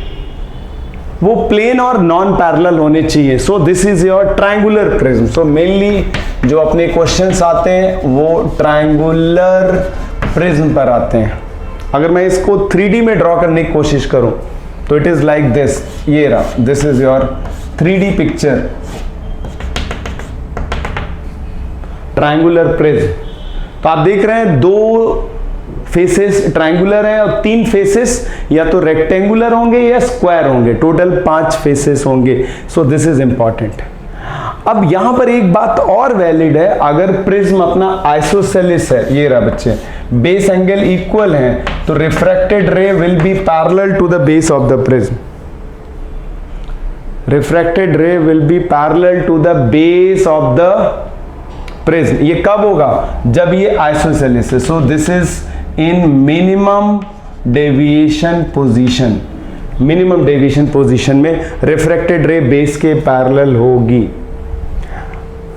वो प्लेन और नॉन पैरेलल होने चाहिए. So this is your triangular prism. So mainly जो अपने क्वेश्चंस आते हैं वो ट्रायंगुलर प्रिज्म पर आते हैं. अगर मैं इसको 3D में ड्रॉ करने की कोशिश करूं तो इट इज लाइक दिस. ये रहा, this is your 3D picture triangular prism. तो आप देख रहे हैं 2 फेसेस ट्रायंगुलर हैं और 3 फेसेस या तो रेक्टेंगुलर होंगे या स्क्वायर होंगे. टोटल 5 फेसेस होंगे. सो दिस इज इंपॉर्टेंट. अब यहां पर एक बात और वैलिड है. अगर प्रिज्म अपना आइसोसेलिस है, ये रहा बच्चे, बेस एंगल इक्वल है तो refracted ray will be parallel to the base of the prism. Refracted ray will be parallel to the base of the prism. ये कब होगा? जब ये आइसोसेलिस है. So this is in minimum deviation position. Minimum deviation position में रिफ्रैक्टेड रे बेस के पैरेलल होगी.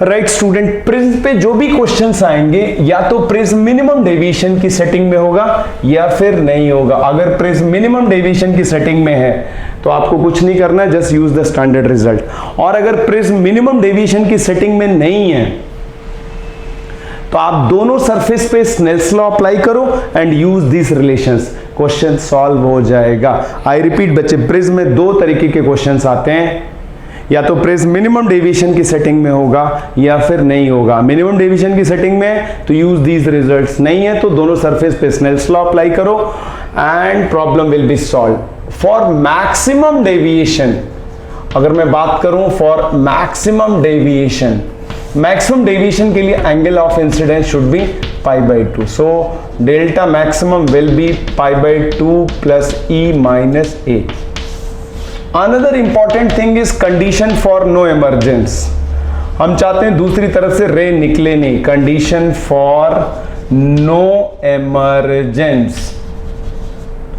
राइट स्टूडेंट, प्रिज्म पे जो भी क्वेश्चंस आएंगे या तो प्रिज्म मिनिमम डेविएशन की सेटिंग में होगा या फिर नहीं होगा. अगर प्रिज्म मिनिमम डेविएशन की सेटिंग में है तो आपको कुछ नहीं करना है, just use the standard result. और अगर प्रिज्म मिनिमम डेविएशन की सेटिंग में नहीं है तो आप दोनों सरफेस पे स्नेल्स लॉ अप्लाई करो and use this relations. Question solve हो जाएगा. आई रिपीट बच्चे, प्रिज्म में 2 तरीके के क्वेश्चंस आते हैं. या तो प्रिज्म मिनिमम डेविएशन की सेटिंग में होगा या फिर नहीं होगा. मिनिमम डेविएशन की सेटिंग में है तो यूज दीज रिजल्ट्स, नहीं है तो दोनों सरफेस पे स्नेल्स लॉ अप्लाई करो and problem will be solve. For maximum deviation, अगर मैं बात करूं फॉर मैक्सिमम डेविएशन के लिए angle of incidence should be pi by 2. So delta maximum will be pi by 2 plus E minus A. Another important thing is condition for no emergence. हम चाहते हैं दूसरी तरफ से रे निकले नहीं. Condition for no emergence.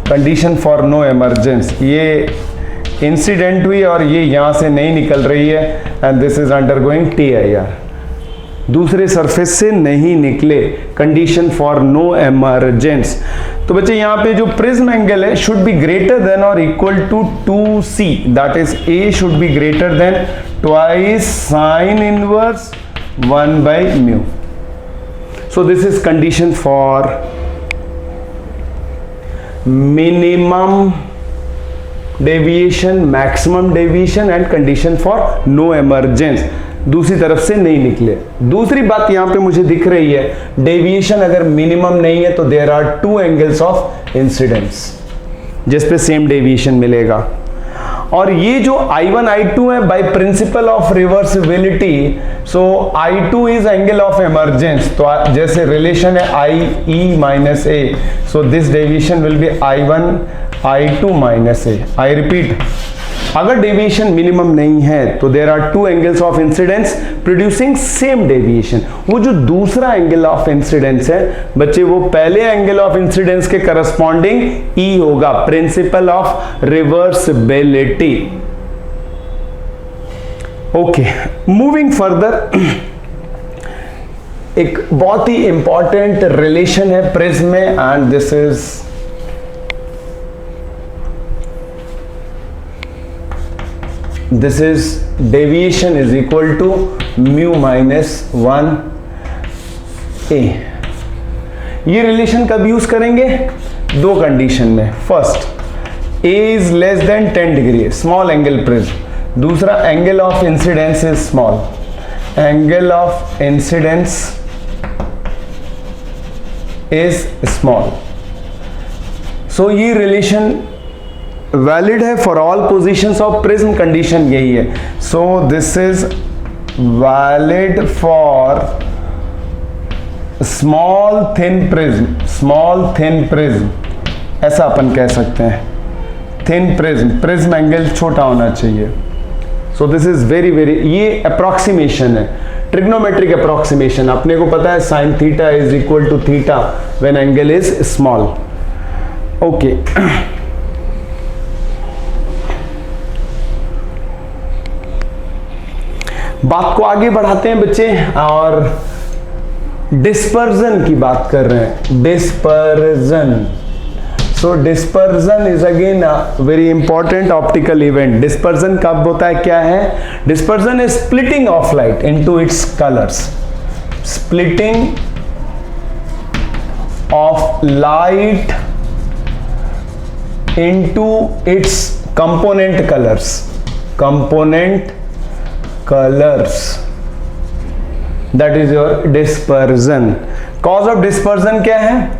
Condition for no emergence, ये इंसिडेंट हुई और ये यहां से नहीं निकल रही है and this is undergoing TIR. दूसरे सरफेस से नहीं निकले. Condition for no emergence. तो बच्चे यहाँ पे जो प्रिज्म एंगल है शुड बी ग्रेटर देन और equal to 2C. That is A should be greater than twice sine inverse 1 by mu. So this is condition for minimum deviation, maximum deviation and condition for no emergence. दूसरी तरफ से नहीं निकले. दूसरी बात यहां पे मुझे दिख रही है, डेविएशन अगर मिनिमम नहीं है तो there are 2 angles of incidence जिस पे सेम डेविएशन मिलेगा. और ये जो I1 I2 है by principle of reversibility. So I2 is angle of emergence. तो जैसे रिलेशन है IE minus A, so this deviation will be I1 I2 minus A. I repeat, अगर डेविएशन मिनिमम नहीं है तो there are 2 angles of incidence producing same deviation. वो जो दूसरा एंगल ऑफ इंसिडेंस है बच्चे, वो पहले एंगल ऑफ इंसिडेंस के करस्पॉन्डिंग E होगा. Principal of reversibility. Okay, moving further, एक बहुत ही इंपॉर्टेंट रिलेशन है प्रिज्म में and this is deviation is equal to mu minus 1a. ये रिलेशन कब यूज करेंगे? 2 कंडीशन में. First, a is less than 10 degree, small angle prism. दूसरा, angle of incidence is small. Angle of incidence is small. सो ये रिलेशन वैलिड है for all positions of prism. Condition यही है. So this is valid for small thin prism, ऐसा अपन कह सकते हैं। थिन प्रिज्म एंगल छोटा होना चाहिए। So this is very very, ये अप्रोक्सीमेशन है, ट्रिग्नोमेट्रिक अप्रोक्सीमेशन। अपने को पता है sine theta is equal to theta when angle is small. Okay, बात को आगे बढ़ाते हैं बच्चे और डिस्पर्जन की बात कर रहे हैं। Dispersion, so dispersion is again very important optical event. Dispersion कब होता है, क्या है? Dispersion is splitting of light into its colours, splitting of light into its component colours, that is your dispersion. Cause of dispersion क्या है,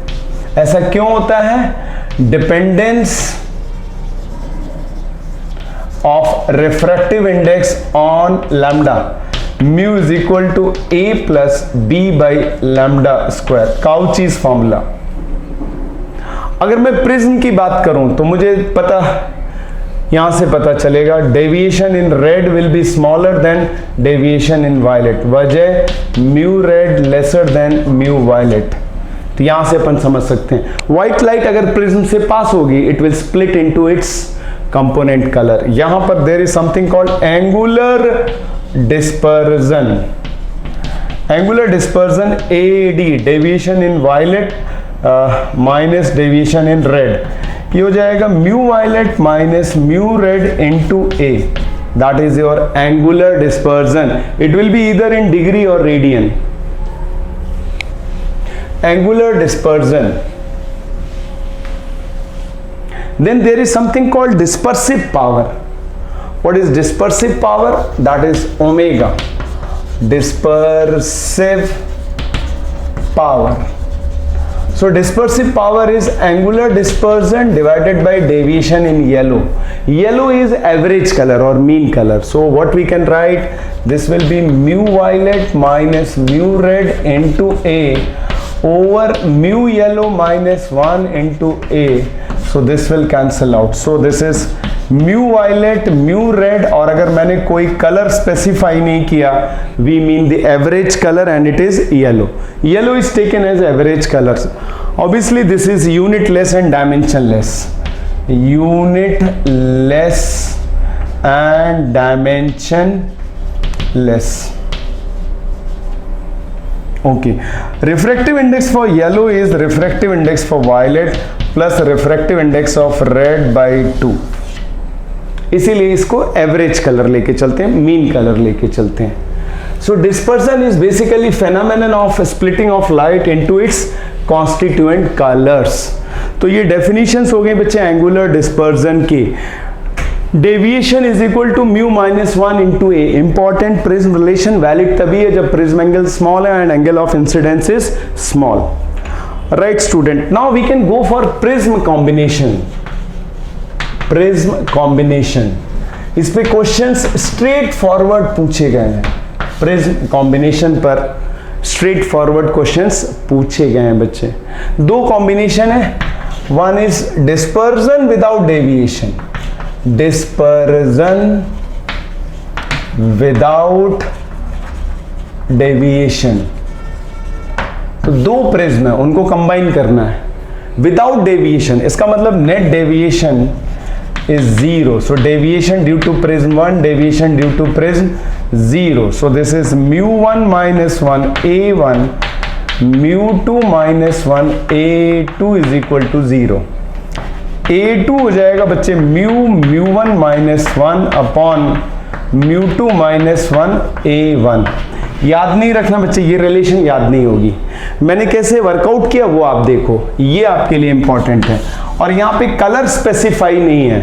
ऐसा क्यों होता है? Dependence of refractive index on lambda, mu is equal to A plus B by lambda square, Cauchy's formula. अगर मैं प्रिज्म की बात करूं तो मुझे पता, यहां से पता चलेगा deviation in red will be smaller than deviation in violet. वजह mu red lesser than mu violet. तो यहां से अपन समझ सकते हैं व्हाइट लाइट अगर प्रिज्म से पास होगी it will split into its component colour. यहां पर there is something called angular dispersion. Angular dispersion AD, deviation in violet minus deviation in red, ये हो जाएगा mu violet minus mu red into A, that is your angular dispersion. It will be either in degree और radian. Angular dispersion. Then there is something called dispersive power. What is dispersive power? That is omega. Dispersive power. So dispersive power is angular dispersion divided by deviation in yellow. Yellow is average color or mean color. So what we can write? This will be mu violet minus mu red into A over mu yellow minus 1 into A. So this will cancel out. So this is mu violet, mu red, और अगर मैंने कोई कलर स्पेसिफाई नहीं किया, we mean the average color and it is yellow. Yellow is taken as average colors. Obviously this is unitless and dimensionless. Unitless and dimensionless. Okay, refractive index for yellow is refractive index for violet plus refractive index of red by 2. इसीलिए इसको एवरेज कलर लेके चलते हैं, मीन कलर लेके चलते हैं। So dispersion is basically phenomenon of splitting of light into its constituent colours. तो ये डेफिनेशंस हो गए बच्चे एंगुलर डिस्पर्जन की। Deviation is equal to mu minus 1 into A. Important prism relation valid तभी है जब प्रिज्म एंगल स्मॉल है and angle of incidence is small. Right student, now we can go for prism combination. Prism combination, इस पे क्वेश्चंस स्ट्रेट फॉरवर्ड पूछे गए हैं। प्रिज्म कॉम्बिनेशन पर स्ट्रेट फॉरवर्ड क्वेश्चंस पूछे गए हैं बच्चे। दो कॉम्बिनेशन है, one is dispersion without deviation, dispersion without deviation. तो दो प्रिज्म है, उनको कंबाइन करना है विदाउट डेविएशन। इसका मतलब net deviation is 0. So deviation due to prism 1, deviation due to prism 0. So this is mu 1 minus 1 A1, mu 2 minus 1 A2 is equal to 0. A2 हो जाएगा बच्चे mu 1 minus 1 upon mu 2 minus 1 A1। याद नहीं रखना बच्चे, ये रिलेशन याद नहीं होगी। मैंने कैसे वर्कआउट किया वो आप देखो, ये आपके लिए इंपॉर्टेंट है। और यहाँ पे कलर स्पेसिफाई नहीं है,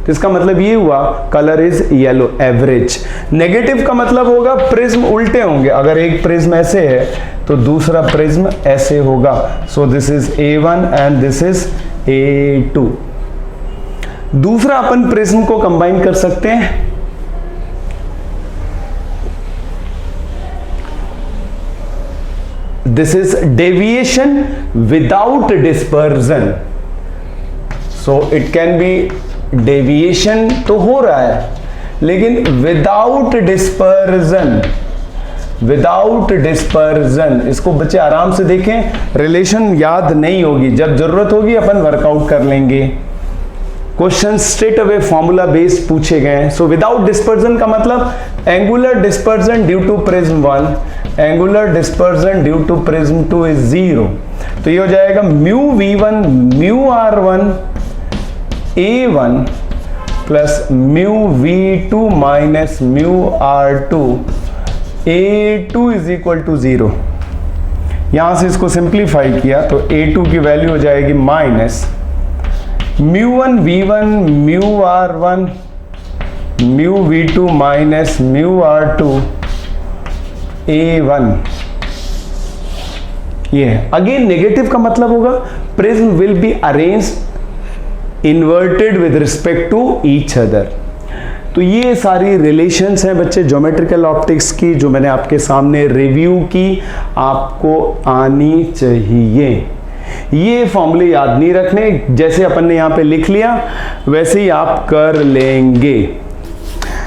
तो इसका मतलब ये हुआ colour is yellow, average. Negative का मतलब होगा प्रिज्म उल्टे होंगे, अगर एक प्रिज्म ऐसे है तो दूसरा प्रिज्म ऐसे होगा। सो this is A1 and this is A2। दूसरा अपन प्रिज्म को कंबाइन कर सकते हैं, this is deviation without dispersion. So it can be deviation तो हो रहा है, लेकिन विदाउट डिस्पर्जन. विदाउट डिस्पर्जन, इसको बच्चे आराम से देखें, रिलेशन याद नहीं होगी, जब जरूरत होगी अपन वर्कआउट कर लेंगे. Question straight away formula based पूछे गए हैं. सो विदाउट डिस्पर्जन का मतलब angular dispersion due to prism 1, angular dispersion due to prism 2 is 0. तो ये हो जाएगा mu v1 mu r1 a1 plus mu v2 minus mu r2 a2 is equal to 0. यहां से इसको सिंप्लीफाई किया तो a2 की वैल्यू हो जाएगी माइनस म्यू1 v1 mu r1 mu v2 minus mu r2 a1. ये अगेन नेगेटिव का मतलब होगा prism will be arranged inverted with respect to each other. तो ये सारी रिलेशंस हैं बच्चे ज्योमेट्रिकल ऑप्टिक्स की, जो मैंने आपके सामने रिव्यू की, आपको आनी चाहिए. ये फॉर्मूले याद नहीं रखने, जैसे अपन ने यहां पे लिख लिया वैसे ही आप कर लेंगे.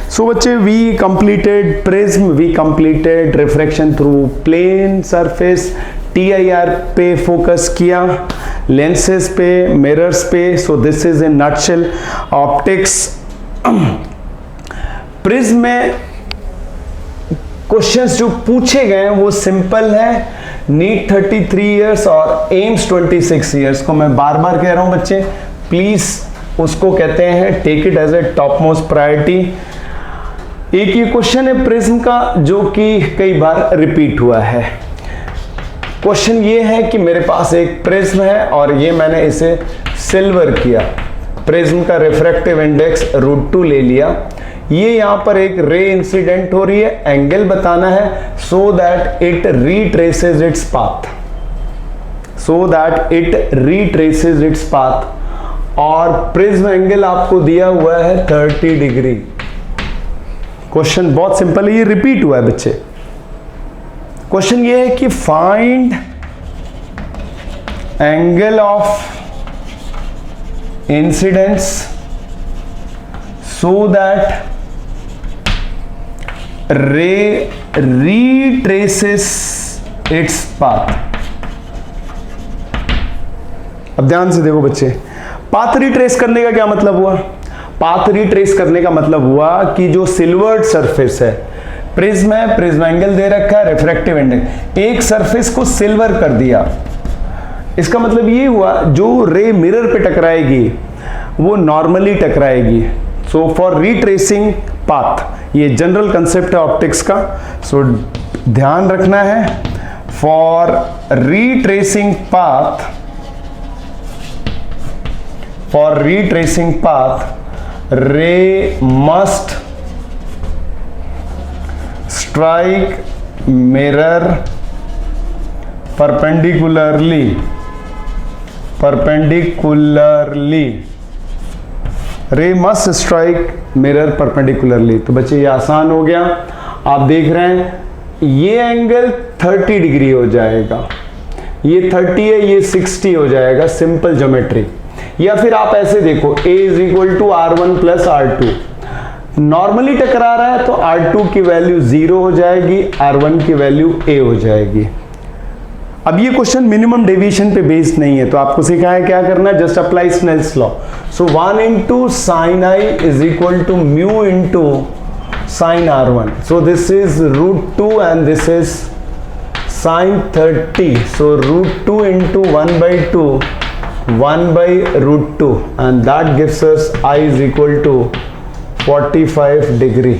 सो बच्चे we completed prism, we completed refraction through plane surface, TIR पे फोकस किया, लेंसेज पे, मिरर्स पे. So this is in nutshell optics. Prism में क्वेश्चंस जो पूछे गए हैं वो सिंपल है. नीट 33 इयर्स और एम्स 26 इयर्स को मैं बार बार कह रहा हूं बच्चे, प्लीज उसको कहते हैं take it as a top most priority. एक ये क्वेश्चन है प्रिज्म का जो कि कई बार रिपीट हुआ है. क्वेश्चन ये है कि मेरे पास एक प्रिज्म है और ये मैंने इसे सिल्वर किया, प्रिज्म का रिफ्रैक्टिव इंडेक्स √2 ले लिया. ये यहां पर एक रे इंसिडेंट हो रही है, एंगल बताना है so that it retraces its path, so that it retraces its path. और प्रिज्म एंगल आपको दिया हुआ है 30 डिग्री. क्वेश्चन बहुत सिंपल है, ये रिपीट हुआ है बच्चे. क्वेश्चन ये है कि find angle of incidence so that रे retraces its path. अब ध्यान से देखो बच्चे, पाथ रिट्रेस करने का क्या मतलब हुआ? पाथ रिट्रेस करने का मतलब हुआ कि जो सिल्वर्ड सरफेस है, प्रिज्म है, प्रिज्म एंगल दे रखा है, रिफ्रैक्टिव इंडेक्स, एक सरफेस को सिल्वर कर दिया. इसका मतलब ये हुआ जो रे मिरर पे टकराएगी वो नॉर्मली टकराएगी. सो फॉर रिट्रेसिंग पाथ, ये जनरल कंसेप्ट है ऑप्टिक्स का. सो ध्यान रखना है, for retracing path, for retracing path ray must strike mirror perpendicularly, ray must strike mirror perpendicularly. तो बच्चे ये आसान हो गया. आप देख रहे हैं ये एंगल 30 डिग्री हो जाएगा, ये 30 है, ये 60 हो जाएगा, सिंपल ज्योमेट्री. या फिर आप ऐसे देखो A is equal to R1 plus R2, normally टकरा रहा है तो R2 की वैल्यू 0 हो जाएगी, R1 की वैल्यू A हो जाएगी. अब ये क्वेश्चन मिनिमम डेविएशन पे बेस्ड नहीं है, तो आपको सिखाया क्या करना है, just apply Snell's law. So 1 into sine I is equal to mu into sine R1. So this is √2 and this is sine 30. सो √2 into 1/2 1/√2 and that gives us I is equal to 45 degree.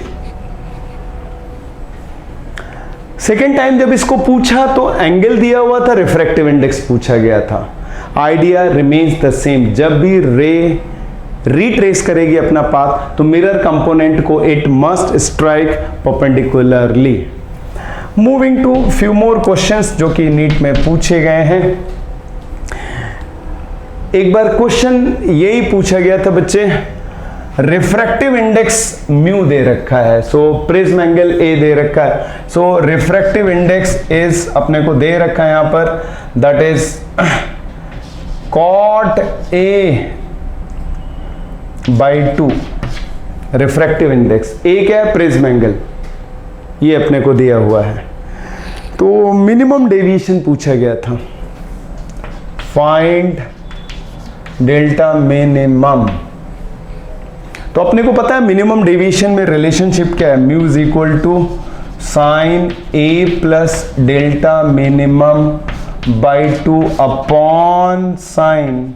Second time जब इसको पूछा तो एंगल दिया हुआ था, रिफ्रैक्टिव इंडेक्स पूछा गया था. Idea remains the same. जब भी रे रिट्रेस करेगी अपना पाथ तो मिरर कंपोनेंट को it must strike perpendicularly. Moving to few more questions जो कि नीट में पूछे गए हैं. एक बार क्वेश्चन यही पूछा गया था बच्चे, रिफ्रैक्टिव इंडेक्स म्यू दे रखा है, सो प्रिज्म एंगल ए दे रखा है, सो रिफ्रैक्टिव इंडेक्स इज अपने को दे रखा है यहां पर, that is cot A by 2 refractive index. A क्या है? प्रिज्म एंगल, ये अपने को दिया हुआ है। तो मिनिमम डेविएशन पूछा गया था, फाइंड डेल्टा मिनिमम। तो अपने को पता है मिनिमम डेविएशन में रिलेशनशिप क्या है, mu is equal to sine A plus delta minimum by 2 upon sine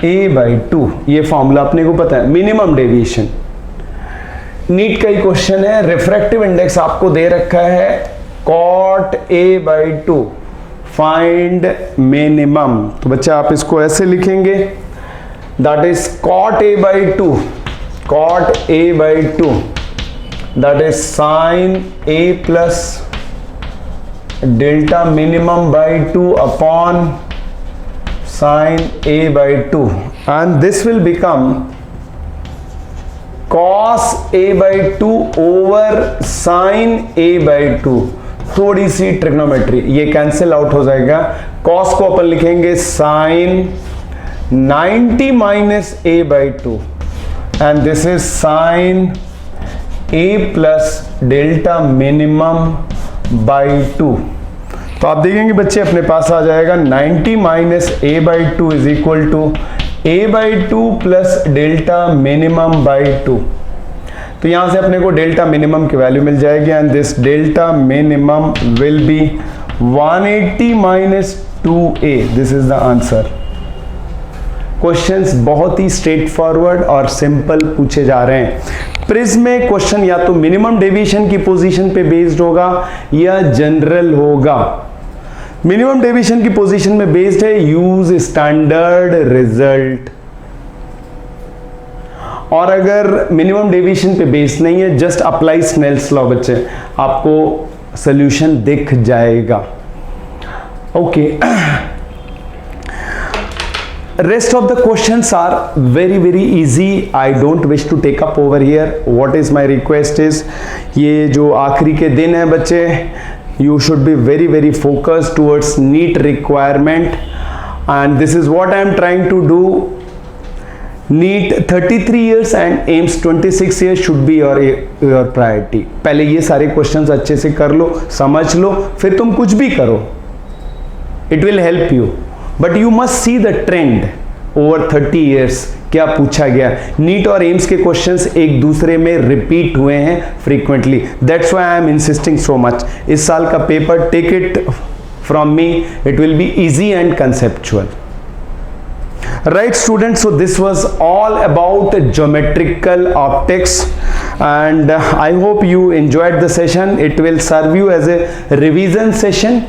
A by 2। ये फॉर्मूला अपने को पता है मिनिमम डेविएशन। नीट का ही क्वेश्चन है, रिफ्रैक्टिव इंडेक्स आपको दे रखा है cot A by 2, find minimum. तो बच्चा आप इसको ऐसे लिखेंगे, that is cot A by 2, cot A by 2 that is sine A plus delta minimum by 2 upon sine A by 2, and this will become cos A by 2 over sine A by 2। थोड़ी सी ट्रिग्नोमेट्री, ये कैंसिल आउट हो जाएगा। cos को अपन लिखेंगे sine 90 minus A by 2 and this is sine A plus delta minimum by 2। तो आप देखेंगे बच्चे अपने पास आ जाएगा 90 minus A by 2 is equal to A by 2 plus delta minimum by 2। तो यहां से अपने को डेल्टा मिनिमम की वैल्यू मिल जाएगी and this delta minimum will be 180 minus 2A। This is the answer. Questions बहुत ही स्ट्रेट फॉरवर्ड और सिंपल पूछे जा रहे हैं। प्रिज्म में क्वेश्चन या तो मिनिमम डेविएशन की पोजीशन पे बेस्ड होगा या जनरल होगा। मिनिमम डेविएशन की पोजीशन में बेस्ड है, यूज स्टैंडर्ड रिजल्ट। और अगर मिनिमम डेविएशन पे बेस्ड नहीं है, जस्ट अप्लाई स्नेल्स लॉ बच्चे, आपको सॉल्यूशन दिख जाएगा। Okay, rest of the questions are very easy. I don't wish to take up over here. What is my request is, ये जो आखिरी के दिन है बच्चे, you should be very focused towards NEET requirement and this is what I am trying to do. NEET 33 years and AIMS 26 years should be your priority. पहले ये सारे questions अच्छे से कर लो, समझ लो, फिर तुम कुछ भी करो, it will help you. But you must see the trend over 30 years, क्या पूछा गया। नीट और एम्स के क्वेश्चंस एक दूसरे में रिपीट हुए हैं frequently, that's why I am insisting so much. इस साल का paper, take it from me, it will be easy and conceptual. Right students, so this was all about geometrical optics and I hope you enjoyed the session. It will serve you as a revision session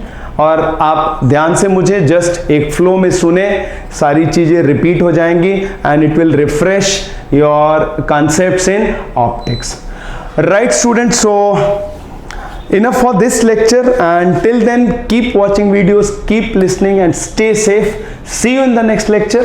और आप ध्यान से मुझे जस्ट एक फ्लो में सुने, सारी चीजें रिपीट हो जाएंगी and it will refresh your concepts in optics. Right students, so enough for this lecture and till then keep watching videos, keep listening and stay safe. See you in the next lecture.